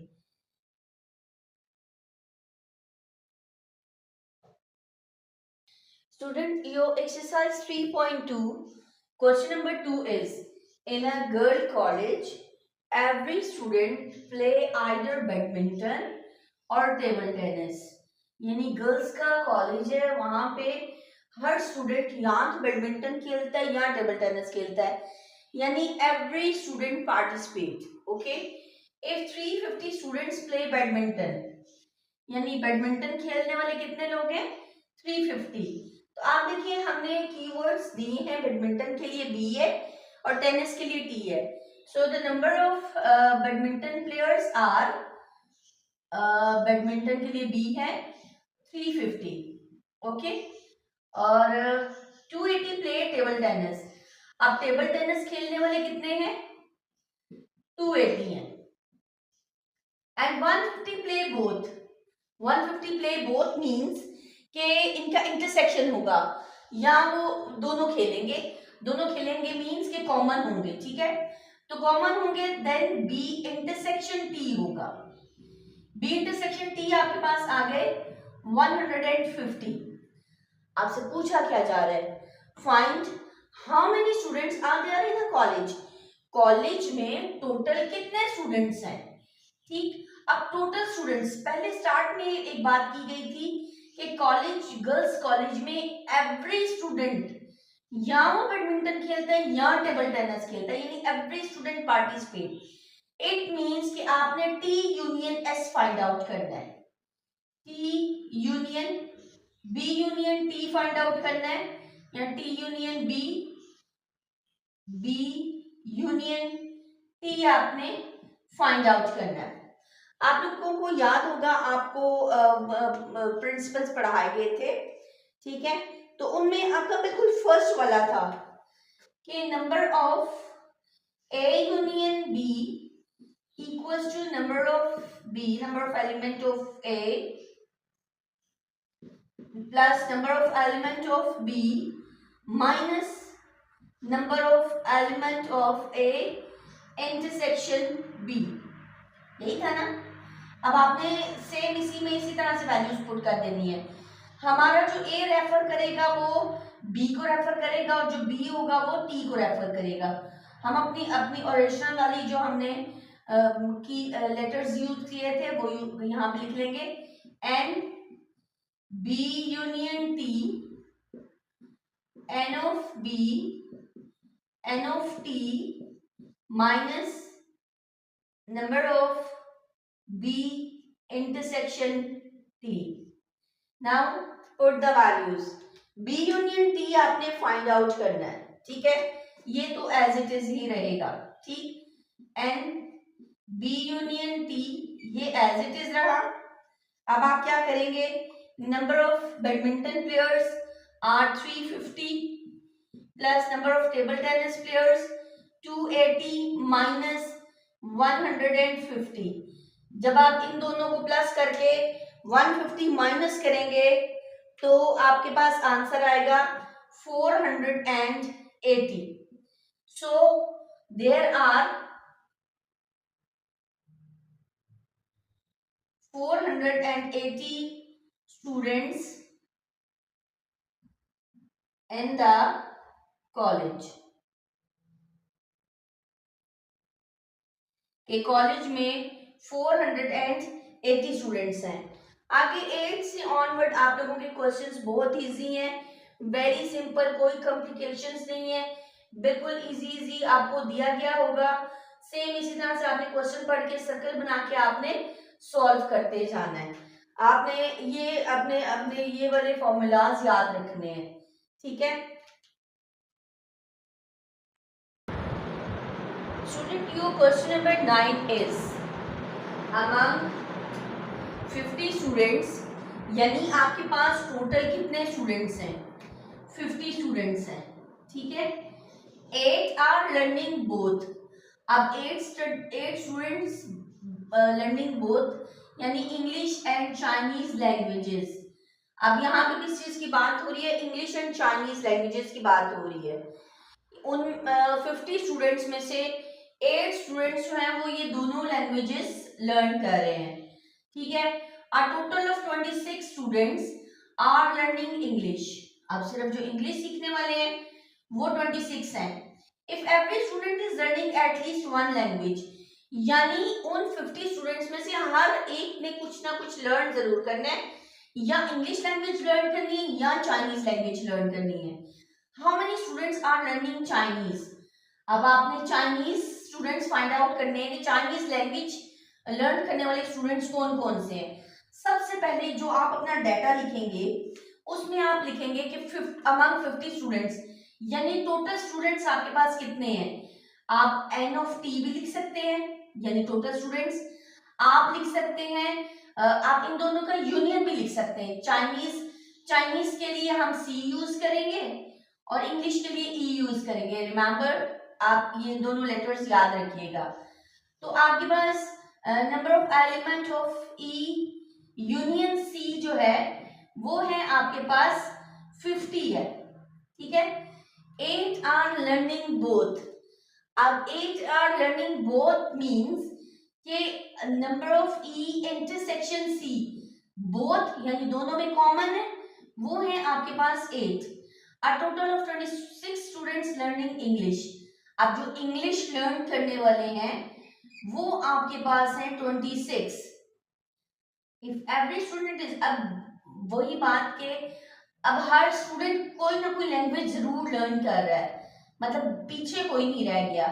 Student, your exercise 3.2, question number 2 is, in a girl college, every student play either badminton और टेबल टेनिस। यानी गर्ल्स का कॉलेज है, वहां पे हर स्टूडेंट या तो बैडमिंटन खेलता है या टेबल टेनिस खेलता है, यानी every student participate. Okay, if 350 students play badminton, यानी बैडमिंटन खेलने वाले कितने लोग हैं? 350। तो आप देखिए हमने कीवर्ड्स दिए हैं, बैडमिंटन के लिए बी है और टेनिस के लिए टी है। So the number of badminton players are, badminton के लिए बी है 350। ओके, और 280 प्ले टेबल टेनिस। अब टेबल टेनिस खेलने वाले कितने हैं? 280 हैं। And 150 play both, 150 play both means कि इनका इंटरसेक्शन होगा, या वो दोनों खेलेंगे मीन्स के कॉमन होंगे। ठीक है, तो कॉमन होंगे, देन बी इंटरसेक्शन टी होगा। बी इंटरसेक्शन टी आपके पास आ गए 150। आपसे पूछा क्या जा रहा है? Find how many students are there in a college. College में टोटल कितने स्टूडेंट्स हैं? ठीक, अब टोटल स्टूडेंट्स, पहले स्टार्ट में एक बात की गई थी कि कॉलेज, गर्ल्स कॉलेज में एवरी स्टूडेंट या वो बैडमिंटन खेलता है या टेबल टेनिस खेलता है, यानी every student participate. It means कि आपने T union S find out करना है, T union B union T find out करना है, या T union B, B union T आपने फाइंड आउट करना है। आप लोगों को याद होगा, आपको प्रिंसिपल्स पढ़ाए गए थे। ठीक है, तो उनमें आपका बिल्कुल फर्स्ट वाला था कि number of A union B equals to number of B, number of element of A plus number of element of B minus number of element of A intersection B। यही था ना। अब आपने सेम इसी में इसी तरह से वैल्यूज पुट कर देनी है। हमारा जो A रेफर करेगा वो B को रेफर करेगा और जो B होगा वो T को रेफर करेगा। हम अपनी अपनी ओरिजिनल वाली जो हमने की लेटर्स यूज किए थे वो यहाँ पे लिख लेंगे N B union T N of B N of T minus number of B intersection T। Now put the values। B union T आपने फाइंड आउट करना है, ठीक है। ये तो एज इट इज ही रहेगा, ठीक। N B यूनियन T ये एज इट इज रहा। अब आप क्या करेंगे, number of badminton players are 350 plus number of table tennis players 280 minus 150। जब आप इन दोनों को प्लस करके 150 माइनस करेंगे तो आपके पास आंसर आएगा 480। So there are 480 students in the college। के कॉलेज में 480 स्टूडेंट्स हैं। आगे 8 से ऑनवर्ड आप लोगों के क्वेश्चंस बहुत इजी हैं, वेरी सिंपल, कोई कॉम्प्लिकेशंस नहीं है, बिल्कुल इजी इजी आपको दिया गया होगा। सेम इसी तरह से आपने क्वेश्चन पढ़ के सर्कल बना के आपने सॉल्व करते जाना है। आपने ये अपने अपने ये वाले फॉर्मूलाज याद रखने हैं, ठीक है। Student, your question number 9 is among 50 students, यानी आपके पास टोटल कितने स्टूडेंट्स हैं, 50 स्टूडेंट्स हैं, ठीक है। 8 आर लर्निंग बोथ। अब 8 स्टूडेंट्स लर्निंग बोथ यानी इंग्लिश एंड चाइनीज लैंग्वेजेस। अब यहाँ पे किस चीज की बात हो रही है, इंग्लिश एंड चाइनीज लैंग्वेजेस की बात हो रही है। उन 50 स्टूडेंट्स में से 8 स्टूडेंट्स जो हैं वो ये दोनों लैंग्वेजेस लर्न कर रहे हैं, ठीक है। A total of 26 students are learning English. अब सिर्फ जो इंग्लिश सीखने वाले हैं वो 26 हैं। If every student is learning at least one language, यानी उन 50 स्टूडेंट्स में से हर एक ने कुछ ना कुछ लर्न जरूर करना है, या इंग्लिश लैंग्वेज लर्न करनी है या चाइनीज लैंग्वेज लर्न करनी है। How many students are learning Chinese. अब आपने चाइनीज स्टूडेंट्स फाइंड आउट करने हैं कि चाइनीज लैंग्वेज लर्न करने वाले स्टूडेंट्स कौन कौन से हैं। सबसे पहले जो आप अपना डाटा लिखेंगे उसमें आप लिखेंगे कि अमंग 50 स्टूडेंट्स, यानी टोटल स्टूडेंट्स आपके पास कितने हैं। आप एन ऑफ टी भी लिख सकते हैं, यानी टोटल स्टूडेंट्स। आप लिख सकते हैं आप इन दोनों का यूनियन भी लिख सकते हैं। चाइनीज के लिए हम सी यूज करेंगे और इंग्लिश के लिए ई यूज करेंगे। रिमेंबर, आप ये दोनों लेटर्स याद रखिएगा। तो आपके पास number of element of E union C जो है वो है आपके पास 50 है, ठीक है। 8 आर लर्निंग बोथ। अब 8 आर लर्निंग बोथ मींस कि number of E intersection C, both यानी दोनों में कॉमन है, वो है आपके पास 8। A total of 26 students learning English. अब जो इंग्लिश लर्न करने वाले हैं वो आपके पास है 26। इफ एवरी स्टूडेंट इज, अब वही बात के अब हर स्टूडेंट कोई ना कोई लैंग्वेज जरूर लर्न कर रहा है, मतलब पीछे कोई नहीं रह गया।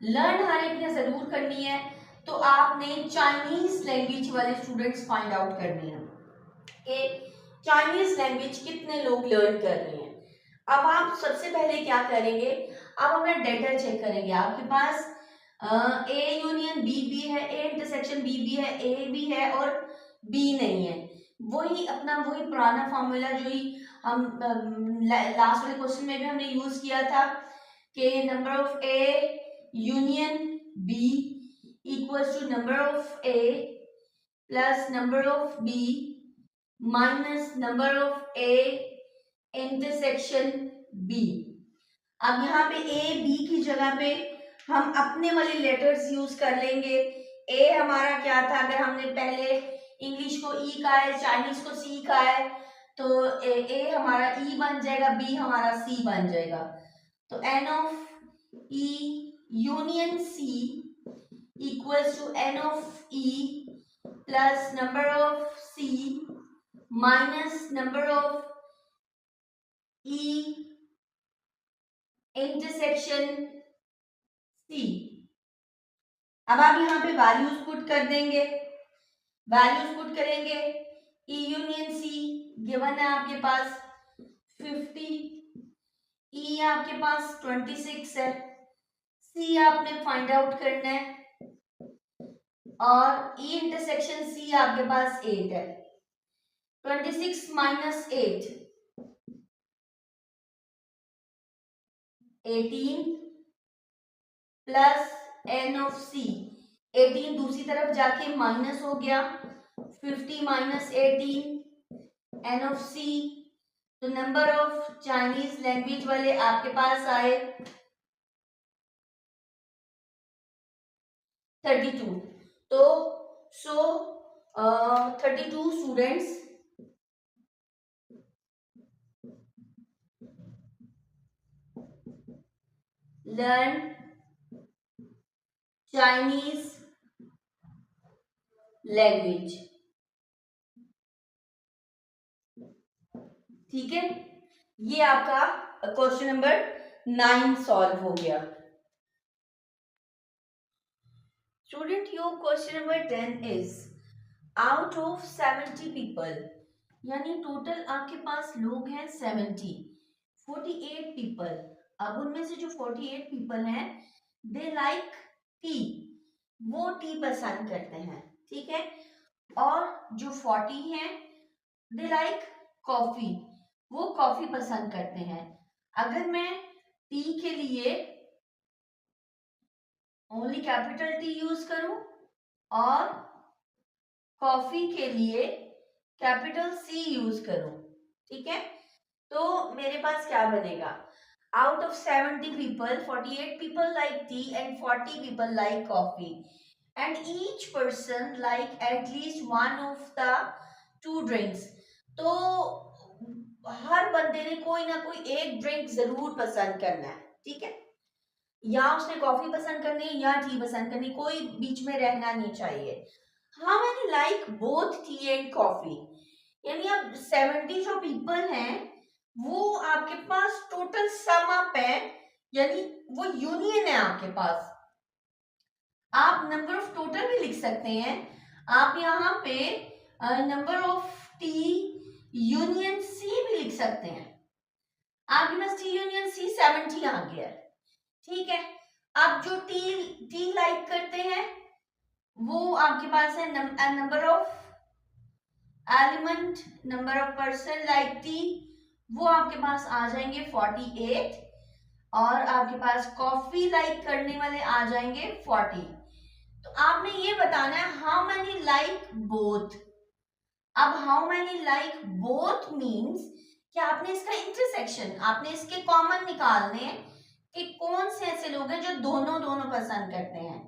लर्न हर एक ने जरूर करनी है, तो आपने चाइनीज लैंग्वेज वाले स्टूडेंट्स फाइंड आउट करने हैं कि चाइनीज लैंग्वेज कितने लोग लर्न कर रहे हैं। अब आप सबसे पहले क्या करेंगे, आप अपना डेटा चेक करेंगे। आपके पास ए यूनियन बी भी है, ए इंटरसेक्शन बी भी है, ए भी है और बी नहीं है। वही अपना वही पुराना फॉर्मूला जो ही हम लास्ट वाले क्वेश्चन में भी हमने यूज किया था कि number of A union B equals to number of A plus number of B minus number of A intersection B. अब यहाँ पे ए बी की जगह पे हम अपने वाले लेटर्स यूज कर लेंगे। ए हमारा क्या था, अगर हमने पहले इंग्लिश को ई कहा है, चाइनीज को सी कहा है, तो ए हमारा ई बन जाएगा, बी हमारा सी बन जाएगा। तो N of E union C equals to N of E plus number of C minus number of E intersection C. अब आप यहाँ पे वैल्यूज पुट कर देंगे, वैल्यूज पुट करेंगे। ई यूनियन सी गिवन है आपके पास 50, ई आपके पास 26 है, सी आपने फाइंड आउट करना है और ई इंटरसेक्शन सी आपके पास 8 है। 26 माइनस 8 18 प्लस एन ऑफ सी। 18 दूसरी तरफ जाके माइनस हो गया, 50 माइनस 18 एन ऑफ सी। तो नंबर ऑफ चाइनीज लैंग्वेज वाले आपके पास आए 32। तो 32 स्टूडेंट्स लर्न चाइनीज लैंग्वेज। ठीक है, ये आपका क्वेश्चन नंबर 9 सॉल्व हो गया। Student your question number 10 is out of 70 people, यानी टोटल आपके पास लोग हैं 70, 48 पीपल। अब उनमें से जो 48 पीपल हैं दे लाइक टी, वो टी पसंद करते हैं, ठीक है। और जो 40 हैं दे लाइक कॉफी, वो कॉफी पसंद करते हैं। अगर मैं टी के लिए ओनली कैपिटल टी यूज करूं और कॉफी के लिए कैपिटल सी यूज करूं, ठीक है, तो मेरे पास क्या बनेगा, out of 70 people 48 people like tea and 40 people like coffee and each person like at least one of the two drinks। तो हर बंदे ने कोई ना कोई एक ड्रिंक जरूर पसंद करना है, ठीक है, या उसने कॉफी पसंद करनी है या टी पसंद करनी, कोई बीच में रहना नहीं चाहिए। How many like both tea and coffee, यानी अब 70 जो पीपल हैं वो आपके पास टोटल सम अप है, यानी वो यूनियन है आपके पास। आप नंबर ऑफ टोटल भी लिख सकते हैं, आप यहाँ पे number of T union C भी लिख सकते हैं। आपके पास टी यूनियन सी 70 आ गया, ठीक है। अब जो टी लाइक करते हैं वो आपके पास है number of element, number of person like T, वो आपके पास आ जाएंगे 48 और आपके पास कॉफी लाइक करने वाले आ जाएंगे 40। तो आपने ये बताना है हाउ मेनी लाइक बोथ। अब how many like both means कि आपने इसका इंटरसेक्शन, आपने इसके कॉमन निकालने कि कौन से ऐसे लोग हैं जो दोनों दोनों पसंद करते हैं,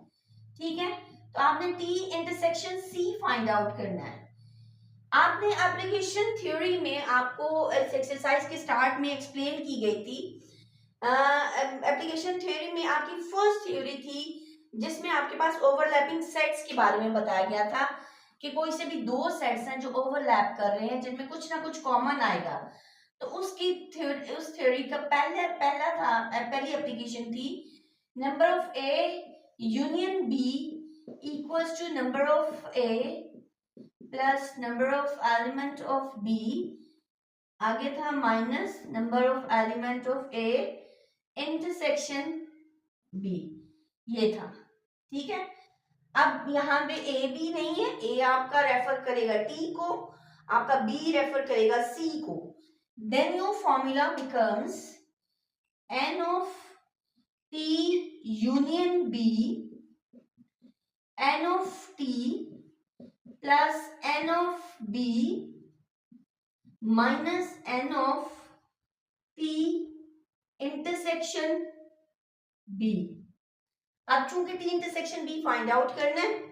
ठीक है। तो आपने T intersection C find out करना है। आपने एप्लीकेशन थ्योरी में आपको इस एक्सरसाइज के स्टार्ट में एक्सप्लेन की गई थी। एप्लीकेशन थ्योरी में आपकी फर्स्ट थ्योरी थी जिसमें आपके पास ओवरलैपिंग सेट्स के बारे में बताया गया था कि कोई से भी दो सेट्स हैं जो ओवरलैप कर रहे हैं जिनमें कुछ ना कुछ कॉमन आएगा। तो उसकी थ्योरी, उस थ्योरी का पहली एप्लीकेशन थी number of A union B equals to number of A plus number of element of B, आगे था minus number of element of A intersection B, ये था, ठीक है। अब यहाँ पे ए बी नहीं है, ए आपका रेफर करेगा टी को, आपका बी रेफर करेगा सी को। Then your formula becomes N of T union B N of T plus N of B minus N of T intersection B. अब चूंकि T intersection B find out करना है,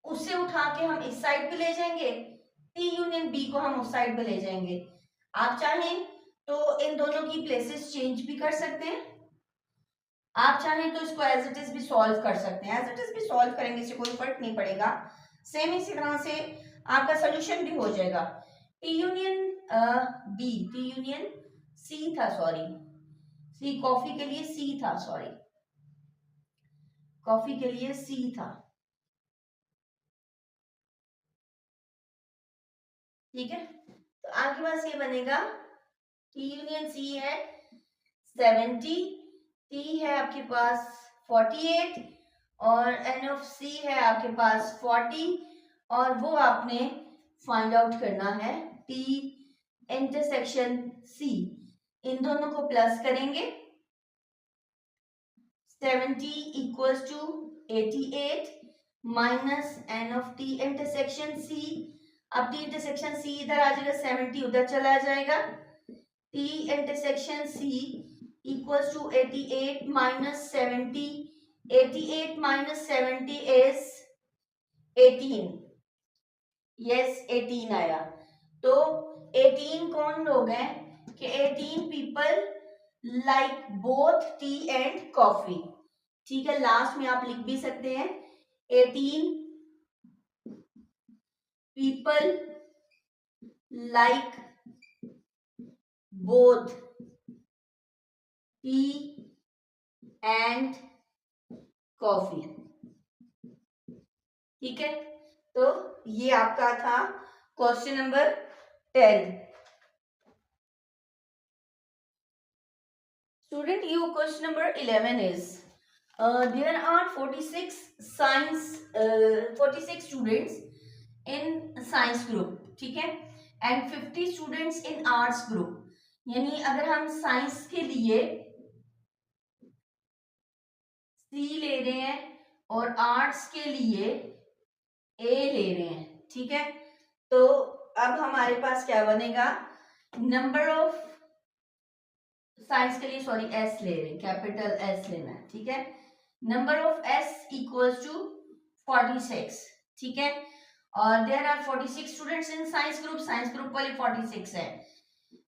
उससे उठा के हम इस साइड पे ले जाएंगे, टी यूनियन बी को हम उस साइड पे ले जाएंगे। आप चाहें तो इन दोनों की प्लेसेस चेंज भी कर सकते हैं, आप चाहें तो इसको एज इट इज भी सॉल्व कर सकते हैं। एज इट इज भी सॉल्व करेंगे, इससे कोई फर्क नहीं पड़ेगा, सेम इसी तरह से आपका सोल्यूशन भी हो जाएगा। T union B, T union C था, सॉरी सी कॉफी के लिए सी था, सॉरी कॉफी के लिए सी था, ठीक है। तो आपके पास ये बनेगा टी यूनियन सी है 70, टी है आपके पास 48 और एन ऑफ सी है आपके पास 40, और वो आपने फाइंड आउट करना है टी इंटरसेक्शन सी। इन दोनों को प्लस करेंगे, 70 equals to 88 minus N of T intersection C. अब टी इंटरसेक्शन सी इधर आ जाएगा, 70 उधर चला जाएगा, T intersection C equals to 88 minus 70, 88 minus 70 is 18, yes 18 आया। तो 18 कौन लोग हैं कि 18 people like both tea and coffee, ठीक है। लास्ट में आप लिख भी सकते हैं 18 people like both tea and coffee, ठीक है। तो ये आपका था question number 10। Student, your question number 11 is there are 46 students in science group, ठीक है, and 50 students in arts group। यानी अगर हम साइंस के लिए सी ले रहे हैं और आर्ट्स के लिए ए ले रहे हैं, ठीक है। तो अब हमारे पास क्या बनेगा, नंबर ऑफ साइंस के लिए सॉरी एस ले रहे हैं, कैपिटल एस लेना है, ठीक है। Number of S equals to 46, ठीक है। और there are 46 students in science group वाले 46 है।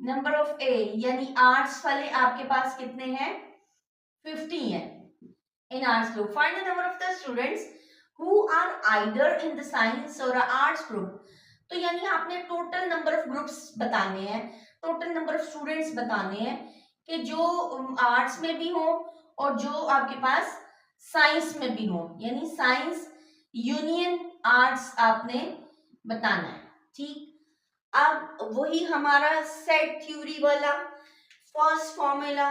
नंबर ऑफ ए यानी आर्ट्स वाले आपके पास कितने हैं, 50 है in arts group. Find the number of the students who are either in the science or arts group. तो यानी आपने टोटल नंबर ऑफ ग्रुप्स बताने हैं, टोटल नंबर ऑफ स्टूडेंट्स बताने हैं कि जो आर्ट्स में भी हो और जो आपके पास साइंस में भी हो, यानी साइंस यूनियन आर्ट्स आपने बताना है, ठीक। अब वही हमारा सेट थ्योरी वाला फर्स्ट फॉर्मूला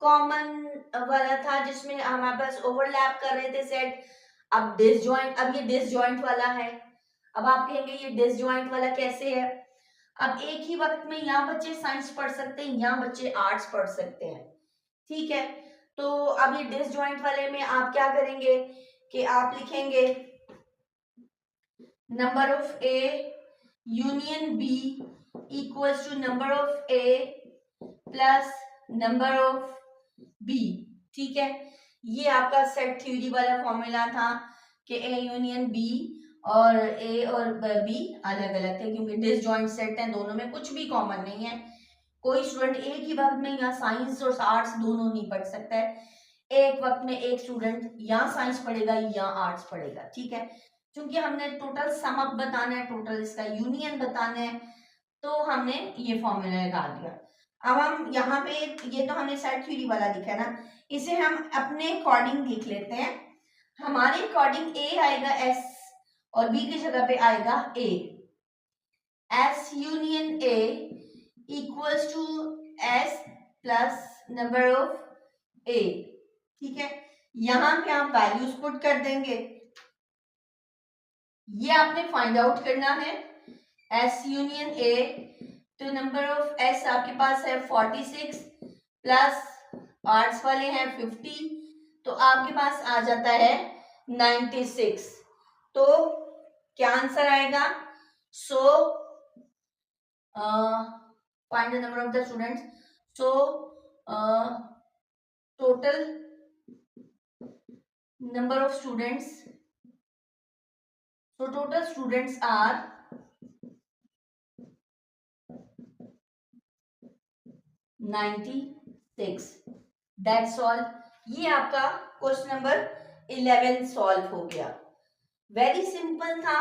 कॉमन वाला था जिसमें हमारे पास ओवरलैप कर रहे थे सेट। अब डिसजॉइंट, अब ये डिसजॉइंट वाला है। अब आप कहेंगे ये डिसजॉइंट वाला कैसे है। अब एक ही वक्त में यहाँ बच्चे साइंस पढ़ सकते हैं, यहाँ बच्चे आर्ट्स पढ़ सकते हैं, ठीक है। तो अब ये डिसजॉइंट वाले में आप क्या करेंगे कि आप लिखेंगे number of A union B equals to number of A plus number of B, ठीक है। ये आपका सेट थ्योरी वाला फॉर्मूला था कि ए यूनियन बी और ए और बी अलग अलग थे क्योंकि डिसजॉइंट सेट हैं, दोनों में कुछ भी कॉमन नहीं है। कोई स्टूडेंट एक ही वक्त में या साइंस और आर्ट्स दोनों नहीं पढ़ सकता है, एक वक्त में एक स्टूडेंट या साइंस पढ़ेगा या आर्ट्स पढ़ेगा, ठीक है। क्योंकि हमने टोटल सम अप बताना है, टोटल इसका यूनियन बताना है, तो हमने ये फॉर्मूला लगा दिया। अब हम यहाँ पे ये तो हमने सेट थ्योरी वाला लिखा है ना, इसे हम अपने अकॉर्डिंग लिख लेते हैं। हमारे अकॉर्डिंग ए आएगा एस और बी की जगह पे आएगा A. S union A equals to S plus number of A, ठीक है। यहां पे आप वैल्यूज पुट कर देंगे, ये आपने फाइंड आउट करना है एस यूनियन ए। तो नंबर ऑफ एस आपके पास है 46 प्लस आर्ट्स वाले हैं 50, तो आपके पास आ जाता है 96। तो क्या आंसर आएगा, So find the number of the students. So total number of students, so total students are 96. That's all. ये आपका क्वेश्चन नंबर 11 सॉल्व हो गया। वेरी सिंपल था।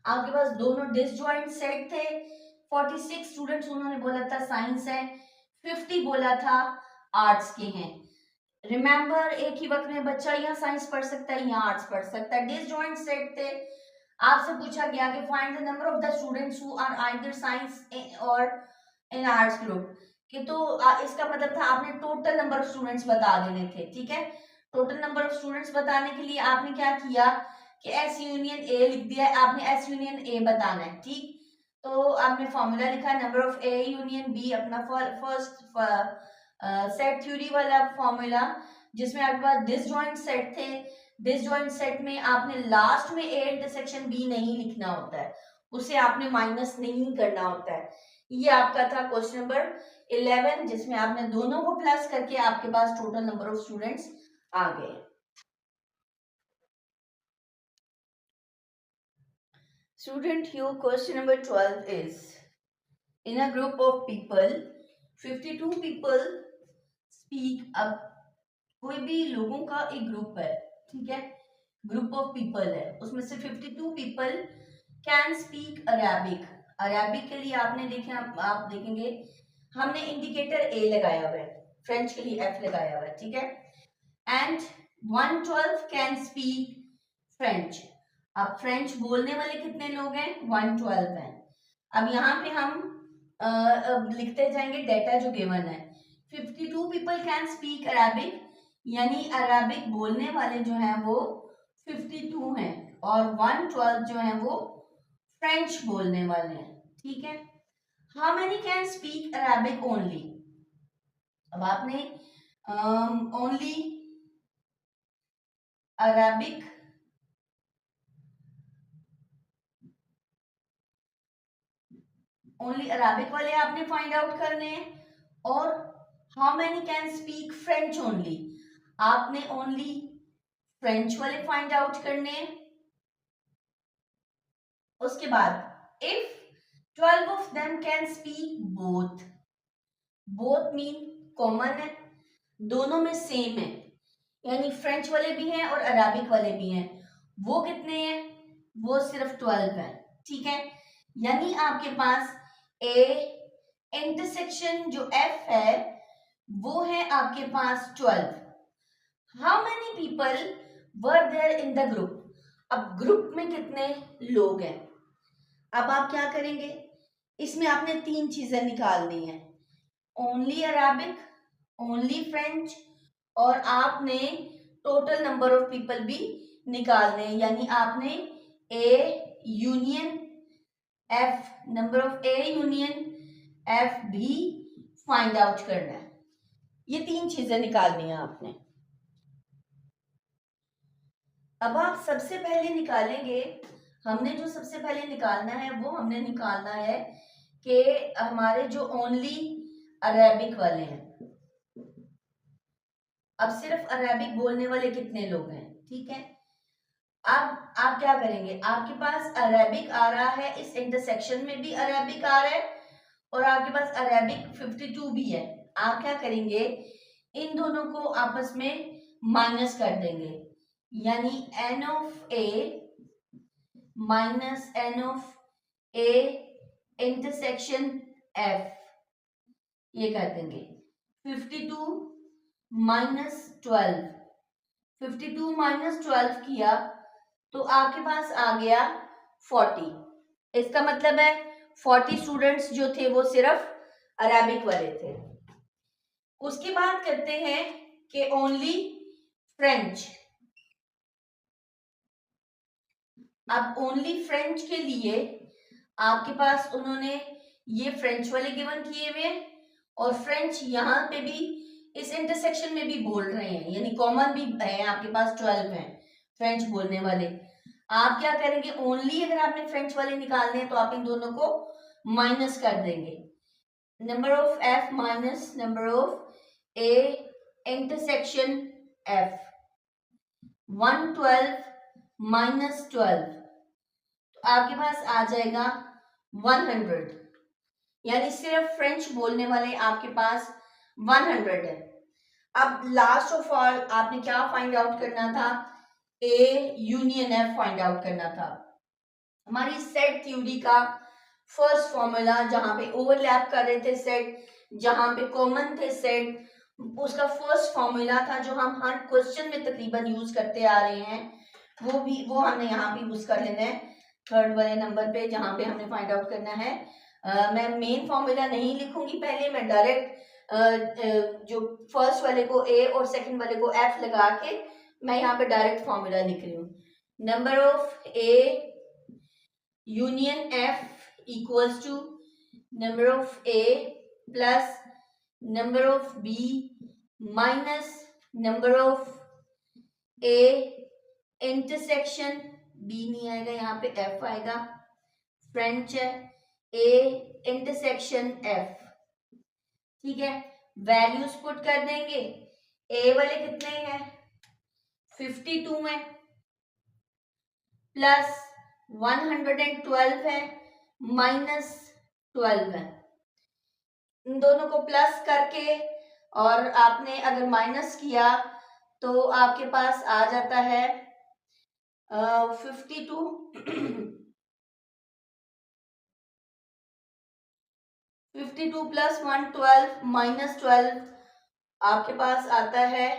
आपके पास दोनों डिसजॉइंट सेट थे। 46 स्टूडेंट्स उन्होंने बोला था साइंस है, 50 बोला था आर्ट्स के हैं। रिमेंबर, एक ही वक्त में बच्चा यहाँ साइंस पढ़ सकता है, यहाँ आर्ट्स पढ़ सकता है। डिसजॉइंट सेट थे। आपसे पूछा गया कि find the number of the students who are either science or in arts group, कि तो इसका मतलब था आपने टोटल नंबर ऑफ स्टूडेंट्स बता देने थे। ठीक है, टोटल नंबर ऑफ स्टूडेंट्स बताने के लिए आपने क्या किया कि एस यूनियन ए लिख दिया है, आपने एस यूनियन ए बताना है। ठीक, तो आपने फॉर्मूला लिखा number of A union B, अपना फर्स्ट सेट थ्योरी वाला फॉर्मूला, जिसमें आपके पास डिसजॉइंट सेट थे। डिसजॉइंट सेट में आपने लास्ट में ए इंटरसेक्शन बी नहीं लिखना होता है, उसे आपने माइनस नहीं करना होता है। ये आपका था क्वेश्चन नंबर 11, जिसमें आपने दोनों को प्लस करके आपके पास टोटल नंबर ऑफ स्टूडेंट्स आ गए। Student, your question number 12 is in a group of people 52 people speak up। कोई भी लोगों का एक ग्रुप है, ठीक है, ग्रुप ऑफ पीपल है, उसमें से 52 people can speak Arabic. Arabic के लिए आपने देखे, आप देखेंगे हमने इंडिकेटर ए लगाया हुआ है, फ्रेंच के लिए एफ लगाया हुआ है। ठीक है, एंड 112 कैन स्पीक फ्रेंच। अब फ्रेंच बोलने वाले कितने लोग हैं? 112 हैं। अब यहाँ पे हम अब लिखते जाएंगे डेटा जो गिवन है। 52 पीपल कैन स्पीक अरेबिक, यानी अरेबिक बोलने वाले जो हैं वो 52 हैं, और 112 जो हैं वो फ्रेंच बोलने वाले हैं। ठीक है, how many can speak Arabic only. अब आपने ओनली अरेबिक वाले आपने फाइंड आउट करने हैं, और how many can speak French only, आपने ओनली फ्रेंच वाले फाइंड आउट करने हैं। उसके बाद if 12 of them can speak both, both mean common है, दोनों में सेम है, यानी फ्रेंच वाले भी हैं और अराबिक वाले भी हैं। वो कितने हैं? वो सिर्फ 12 हैं। ठीक है, यानी आपके पास ए इंटरसेक्शन जो एफ है वो है आपके पास 12। How many people were there in the group. अब ग्रुप में कितने लोग हैं? अब आप क्या करेंगे, इसमें आपने तीन चीजें निकालनी है, ओनली अराबिक, ओनली फ्रेंच, और आपने टोटल नंबर ऑफ पीपल भी निकालने हैं, यानी आपने A union F, number of A union F भी फाइंड आउट करना है। ये तीन चीजें निकालनी है आपने। अब आप सबसे पहले निकालेंगे, हमने जो सबसे पहले निकालना है वो हमने निकालना है कि हमारे जो ओनली अरेबिक वाले हैं, अब सिर्फ अरेबिक बोलने वाले कितने लोग हैं। ठीक है, अब आप क्या करेंगे, आपके पास अरेबिक आ रहा है, इस इंटरसेक्शन में भी अरेबिक आ रहा है, और आपके पास अरेबिक 52 भी है। आप क्या करेंगे, इन दोनों को आपस में माइनस कर देंगे, यानी N of A minus N of A intersection F, ये कर देंगे। 52 माइनस 12, 52 माइनस 12 किया तो आपके पास आ गया 40। इसका मतलब है 40 स्टूडेंट्स जो थे वो सिर्फ अरेबिक वाले थे। उसकी बात करते हैं कि ओनली फ्रेंच। अब ओनली फ्रेंच के लिए आपके पास उन्होंने ये फ्रेंच वाले गिवन किए हुए हैं, और फ्रेंच यहाँ पे भी इस इंटरसेक्शन में भी बोल रहे हैं, यानी कॉमन भी है, आपके पास 12 हैं फ्रेंच बोलने वाले। आप क्या करेंगे, ओनली अगर आपने फ्रेंच वाले निकालने हैं तो आप इन दोनों को माइनस कर देंगे। Number of F minus number of A intersection F, 112 minus 12, तो आपके पास आ जाएगा 100, यानी सिर्फ फ्रेंच बोलने वाले आपके पास 100 है। अब लास्ट ऑफ ऑल आपने क्या फाइंड आउट करना था, A union F find out करना था। हमारी सेट थ्योरी का फर्स्ट फॉर्मूला, जहां पे ओवरलैप कर रहे थे सेट, जहां पे कॉमन थे सेट, उसका फर्स्ट फॉर्मूला था जो हम हर क्वेश्चन में तकरीबन यूज करते आ रहे हैं, वो हमने यहाँ पे यूज कर लेना है थर्ड वाले नंबर पे, जहां पे हमने फाइंड आउट करना है। मैं मेन फॉर्मूला नहीं लिखूंगी पहले, मैं डायरेक्ट जो फर्स्ट वाले को ए और सेकंड वाले को एफ लगा के मैं यहाँ पे डायरेक्ट फॉर्मूला लिख रही हूँ। Number of A union F equals to number of A plus number of B minus number of A intersection, B नहीं आएगा यहाँ पे, एफ आएगा, फ्रेंच है, ए इंटरसेक्शन एफ। ठीक है, वैल्यूज पुट कर देंगे, ए वाले कितने हैं 52 है, प्लस 112 है, माइनस 12 है, इन दोनों को प्लस करके और आपने अगर माइनस किया तो आपके पास आ जाता है 52 52 प्लस 112 माइनस 12 आपके पास आता है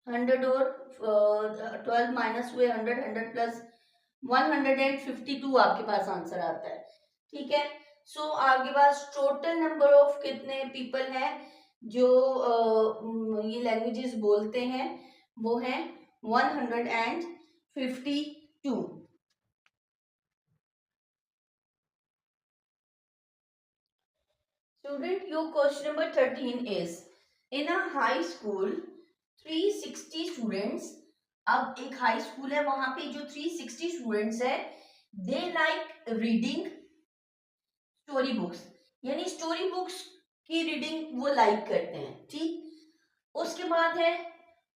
100 और 12 माइनस हुए 100, 100 प्लस 152 आपके पास आंसर आता है। ठीक है, सो आपके पास टोटल नंबर ऑफ कितने पीपल हैं जो ये लैंग्वेजेस बोलते हैं, वो है 152। Student, your question number 13 is, in a high school 360 students, अब एक हाई स्कूल है, वहां पे जो 360 स्टूडेंट्स है, they like reading story books, यानी स्टोरी बुक्स की रीडिंग वो लाइक करते हैं। ठीक, उसके बाद है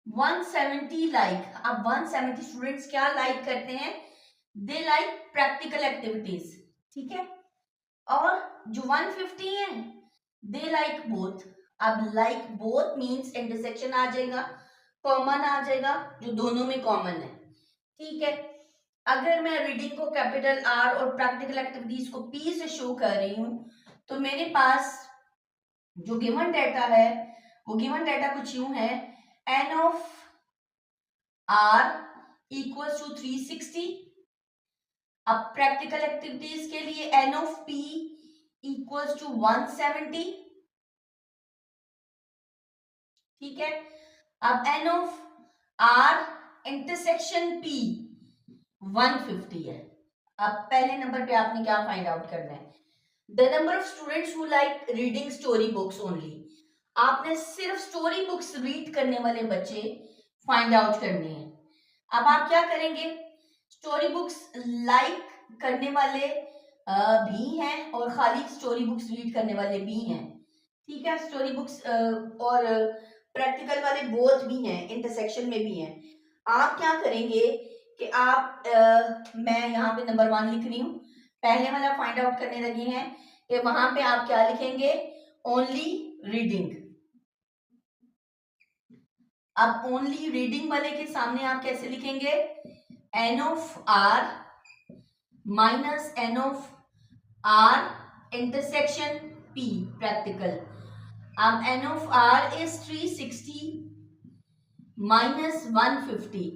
170 लाइक, अब 170 स्टूडेंट्स क्या लाइक करते हैं, दे लाइक प्रैक्टिकल एक्टिविटीज। ठीक है, और जो 150 है दे लाइक बोथ, अब लाइक बोथ मींस इंटरसेक्शन आ जाएगा, कॉमन आ जाएगा, जो दोनों में कॉमन है। ठीक है, अगर मैं रीडिंग को कैपिटल आर और प्रैक्टिकल एक्टिविटीज को पी से शो कर रही हूं, तो मेरे पास जो गिवन डाटा है वो गिवन डाटा कुछ यूं है, N of R equals to 360, अब प्रैक्टिकल एक्टिविटीज के लिए N of P equals to 170। ठीक है, अब N of R intersection P 150 है। अब पहले नंबर पे आपने क्या फाइंड आउट करना है, the number of students who like reading story books only, आपने सिर्फ स्टोरी बुक्स रीड करने वाले बच्चे फाइंड आउट करने हैं। अब आप क्या करेंगे, स्टोरी बुक्स लाइक करने वाले भी हैं और खाली स्टोरी बुक्स रीड करने वाले भी हैं। ठीक है, स्टोरी बुक्स और प्रैक्टिकल वाले बोथ भी हैं, इंटरसेक्शन में भी हैं। आप क्या करेंगे कि आप मैं यहाँ पे नंबर 1 लिख रही हूँ, पहले वाला फाइंड आउट करने लगे हैं कि वहां पे आप क्या लिखेंगे, ओनली रीडिंग। अब ओनली रीडिंग वाले के सामने आप कैसे लिखेंगे, N of R minus N of R intersection P practical. अब N of R is 360 minus 150,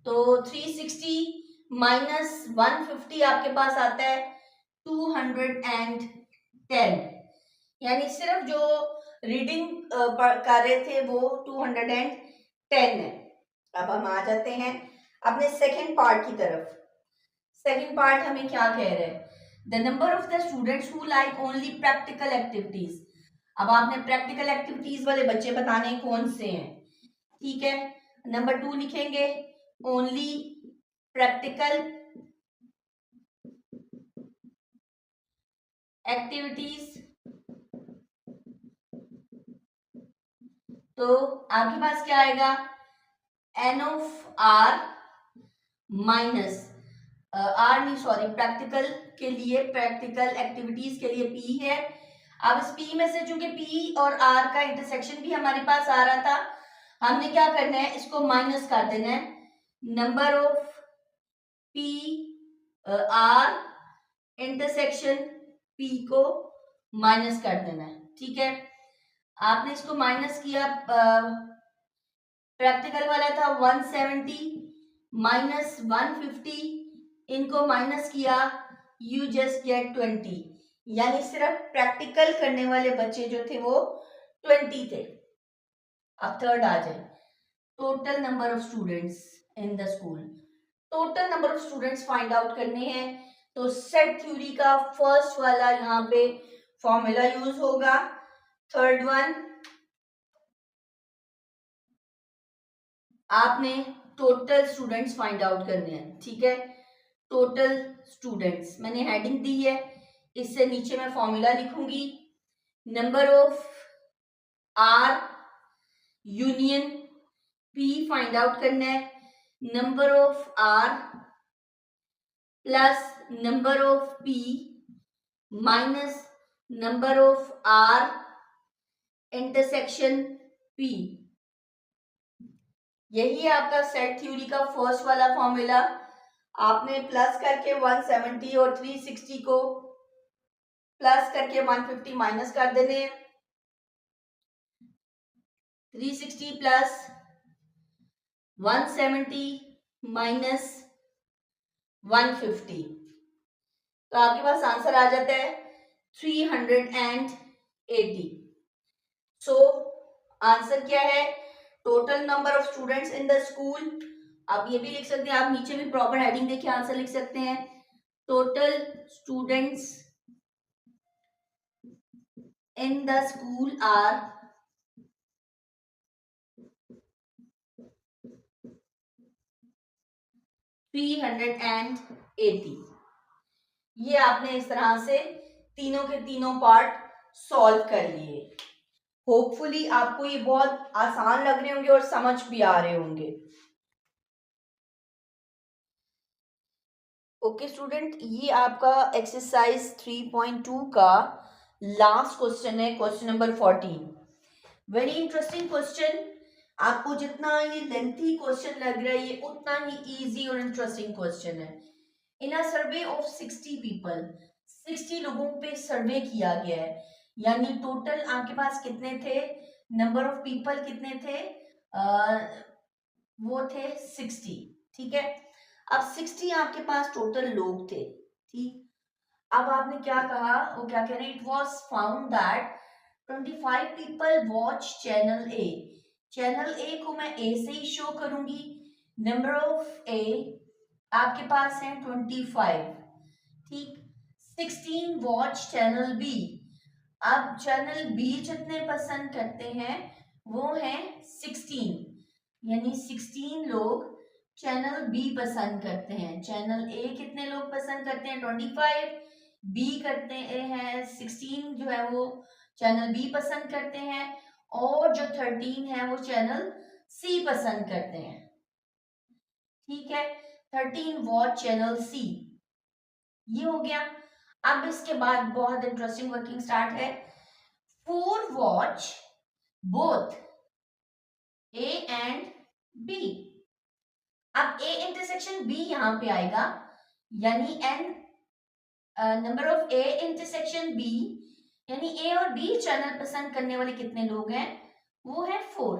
तो 360 माइनस 150 आपके पास आता है 210, यानी सिर्फ जो रीडिंग कर रहे थे वो 210 है। अब हम आ जाते हैं अपने सेकंड पार्ट की तरफ। सेकंड पार्ट हमें क्या कह रहे हैं, the number of the students who like only practical activities. अब आपने प्रैक्टिकल एक्टिविटीज वाले बच्चे बताने कौन से हैं। ठीक है, नंबर 2 लिखेंगे ओनली प्रैक्टिकल एक्टिविटीज, तो आपके पास क्या आएगा, N of R minus R नहीं सॉरी प्रैक्टिकल के लिए, प्रैक्टिकल एक्टिविटीज के लिए पी है। अब इस पी में से चूंकि पी और आर का इंटरसेक्शन भी हमारे पास आ रहा था, हमने क्या करना है, इसको माइनस कर देना है, number of P R intersection P को माइनस कर देना है। ठीक है, आपने इसको माइनस किया, प्रैक्टिकल वाला था 170 माइनस 150, इनको माइनस किया, यू जस्ट गेट 20, यानी सिर्फ प्रैक्टिकल करने वाले बच्चे जो थे वो 20 थे। अब थर्ड आ जाए, total number of students in the school, total number of students find out करने हैं। तो सेट थ्योरी का फर्स्ट वाला यहाँ पे फॉर्मूला यूज होगा, थर्ड वन आपने टोटल स्टूडेंट्स फाइंड आउट करने हैं। ठीक है, टोटल स्टूडेंट्स मैंने हेडिंग दी है, इससे नीचे मैं फॉर्मूला लिखूंगी, number of R union P find out करना है, number of R plus number of P minus number of R intersection P, यही है आपका सेट थ्योरी का फर्स्ट वाला फॉर्मूला। आपने प्लस करके 170 और 360 को प्लस करके 150 माइनस कर देने हैं, 360 प्लस 170 माइनस 150, तो आपके पास आंसर आ जाता है 380। सो आंसर क्या है, total number of students in the school, आप ये भी लिख सकते हैं, आप नीचे भी प्रॉपर हेडिंग देखिए आंसर लिख सकते हैं, total students in the school are 380। ये आपने इस तरह से तीनों के तीनों पार्ट सॉल्व कर लिए। होपफुली आपको ये बहुत आसान लग रहे होंगे और समझ भी आ रहे होंगे। ओके स्टूडेंट, ये आपका एक्सरसाइज 3.2 का लास्ट क्वेश्चन है, question number 14। Very interesting question, आपको जितना ये लेंथी क्वेश्चन लग रहा है ये उतना ही इजी और इंटरेस्टिंग क्वेश्चन है। In a survey of 60 people, 60 लोगों पे सर्वे किया गया है, यानी टोटल आपके पास कितने थे, नंबर ऑफ पीपल कितने थे, वो थे 60। ठीक है, अब 60 आपके पास टोटल लोग थे। ठीक, अब आपने क्या कहा, वो क्या कह रहे हैं, it was found that 25 people watch channel A, channel ए को मैं ए से ही शो करूंगी, नंबर ऑफ ए आपके पास है 25। ठीक, 16 वॉच चैनल बी, अब चैनल बी जितने पसंद करते हैं वो है 16, यानी 16 लोग चैनल बी पसंद करते हैं। चैनल ए कितने लोग पसंद करते हैं, 25, बी करते हैं 16 जो है वो चैनल बी पसंद करते हैं, और जो 13 है वो चैनल सी पसंद करते हैं। ठीक है, 13 वॉच चैनल सी, ये हो गया। अब इसके बाद बहुत इंटरेस्टिंग वर्किंग स्टार्ट है, 4 watch both A and B, अब ए इंटरसेक्शन बी यहां पे आएगा, यानी n number of A intersection B, यानी ए और बी चैनल पसंद करने वाले कितने लोग हैं, वो है 4।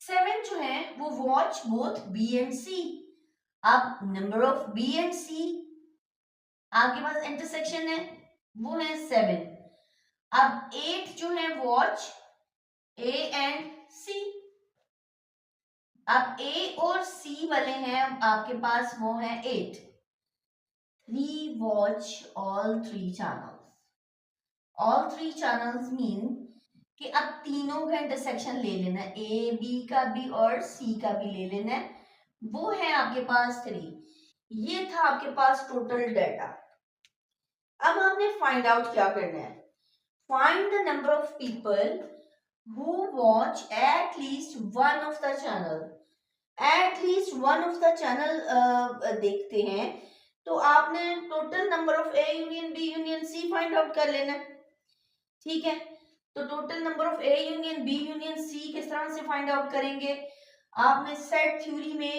7 जो है वो वॉच बोथ बी एंड सी, अब number of B and C आपके पास इंटरसेक्शन है वो है 7। अब 8 जो है वॉच ए एंड सी, अब ए और सी वाले हैं आपके पास वो है 8, 3 watch all 3 channels, all 3 channels mean कि अब तीनों का इंटरसेक्शन ले लेना है, ए बी का भी और सी का भी ले लेना है, वो है आपके पास 3। ये था आपके पास टोटल डाटा। अब आपने फाइंड आउट क्या करना है, find the number of people who watch at least one of the channel। at least one of the channel देखते हैं तो आपने total number of A union B union C find out कर लेना, ठीक है। तो total number of A union B union C किस तरह से फाइंड आउट करेंगे, आपने सेट थ्योरी में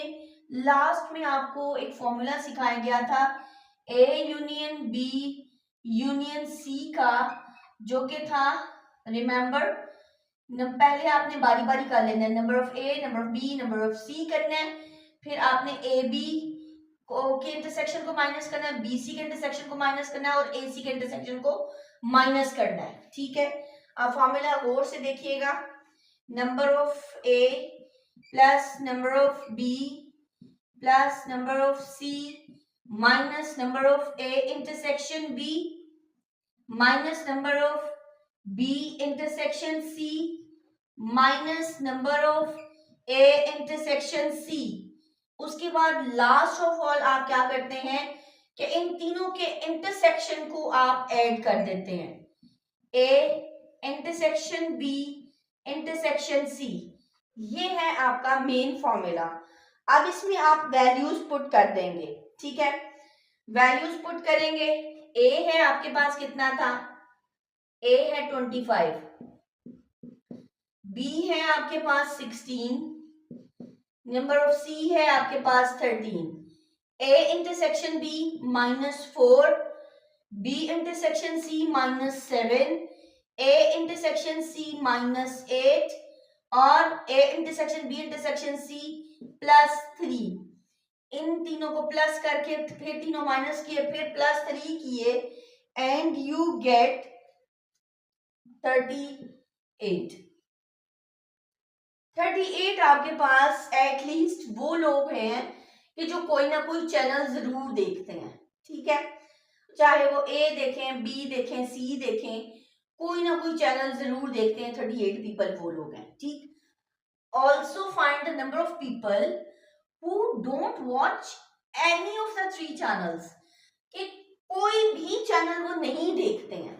लास्ट में आपको एक फॉर्मूला सिखाया गया था A union B union C का, जो कि था रिमेंबर पहले आपने बारी बारी कर लेना है, number of A number of B number of C करना है, फिर आपने ए बी के इंटरसेक्शन को माइनस करना है, बी सी के इंटरसेक्शन को माइनस करना है और ए सी के इंटरसेक्शन को माइनस करना है, ठीक है। आप फॉर्मूला गौर से देखिएगा, number of A plus number of B plus number of C minus number of A intersection B minus number of B intersection C minus number of A intersection C. उसके बाद लास्ट ऑफ ऑल आप क्या करते हैं कि इन तीनों के इंटरसेक्शन को आप ऐड कर देते हैं, A intersection B intersection C. ये है आपका मेन फॉर्मूला। अब इसमें आप वैल्यूज पुट कर देंगे, ठीक है। वैल्यूज पुट करेंगे, ए है आपके पास कितना था, ए है 25, बी है आपके पास 16, नंबर ऑफ सी है आपके पास 13, A intersection B -4, B intersection C -7, A intersection C -8 और A intersection B intersection C +3। इन तीनों को प्लस करके फिर तीनों माइनस किए फिर +3 किए एंड यू गेट 38। 38 आपके पास एटलीस्ट वो लोग हैं कि जो कोई ना कोई चैनल जरूर देखते हैं, ठीक है। चाहे वो ए देखें बी देखें सी देखें, कोई ना कोई चैनल जरूर देखते हैं। 38 पीपल वो लोग हैं, ठीक। Also find the number of people who don't watch any of the 3 channels, कि कोई भी चैनल वो नहीं देखते हैं।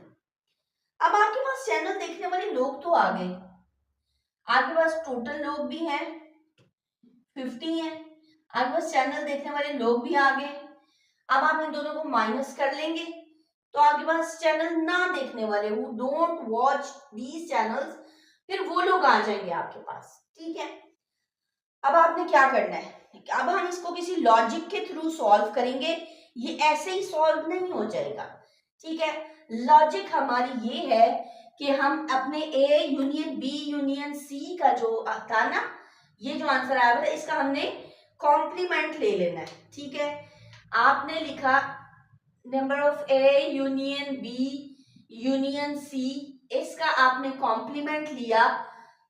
अब आपके पास चैनल देखने वाले लोग तो आ गए, आपके पास टोटल लोग भी हैं 50 हैं, आपके पास चैनल देखने वाले लोग भी आ गए। अब आप इन दोनों को माइनस कर लेंगे तो आपके पास चैनल ना देखने वाले who don't watch these channels, फिर वो लोग आ जाएंगे आपके पास, ठीक है। अब आपने क्या करना है, अब हम इसको किसी लॉजिक के थ्रू सॉल्व करेंगे, ये ऐसे ही सॉल्व नहीं हो जाएगा, ठीक है। लॉजिक हमारी ये है कि हम अपने A union B union C का जो था ना, ये जो आंसर आया था इसका हमने कॉम्प्लीमेंट ले लेना है, ठीक है। आपने लिखा number of A union B union C, इसका आपने कॉम्प्लीमेंट लिया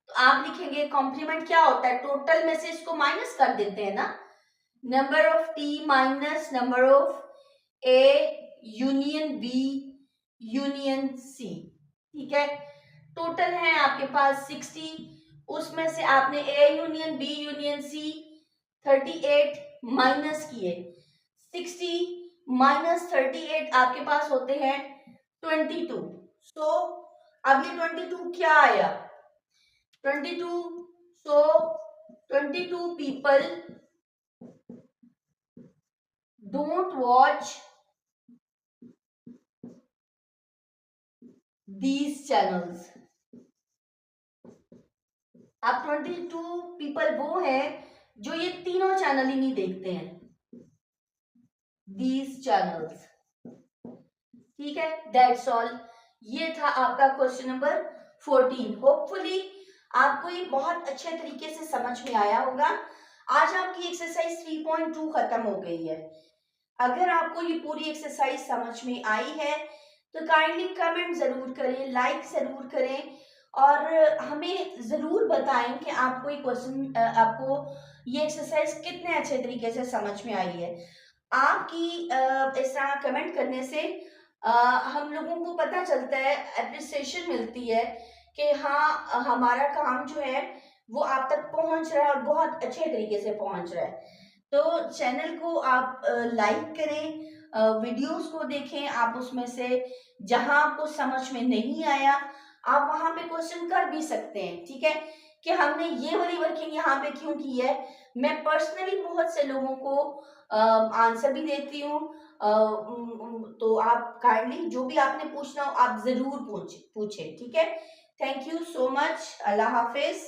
तो आप लिखेंगे कॉम्प्लीमेंट क्या होता है, टोटल में से इसको माइनस कर देते हैं ना, number of T minus number of A union B union C, ठीक है। टोटल है आपके पास 60, उसमें से आपने A union B union C 38 minus किए, 60 माइनस 38 आपके पास होते हैं 22। सो अब ये 22 क्या आया, 22, so 22 people don't watch these channels। अब 22 people वो है जो ये तीनों चैनल ही नहीं देखते हैं, these channels, ठीक है। दैट्स ऑल, ये था आपका क्वेश्चन नंबर 14। होपफुली आपको ये बहुत अच्छे तरीके से समझ में आया होगा। आज आपकी एक्सरसाइज 3.2 खत्म हो गई है। अगर आपको ये पूरी एक्सरसाइज समझ में आई है तो काइंडली कमेंट जरूर करें, लाइक जरूर करें और हमें जरूर बताएं कि आपको ये क्वेश्चन आपको ये एक्सरसाइज कितने अच्छे तरीके से समझ में आई है। आपकी इस तरह कमेंट करने से हम लोगों को पता चलता है, एप्रिसिएशन मिलती है कि हाँ हमारा काम जो है वो आप तक पहुंच रहा है और बहुत अच्छे तरीके से पहुंच रहा है। तो चैनल को आप लाइक करें, वीडियोस को देखें, आप उसमें से जहां आपको समझ में नहीं आया आप वहां पे क्वेश्चन कर भी सकते हैं, ठीक है, कि हमने ये वाली वर्किंग यहाँ पे क्यों की है। मैं पर्सनली बहुत से लोगों को आंसर भी देती हूँ। तो आप काइंडली जो भी आपने पूछना हो आप जरूर पूछे, ठीक है। Thank you so much. Allah Hafiz.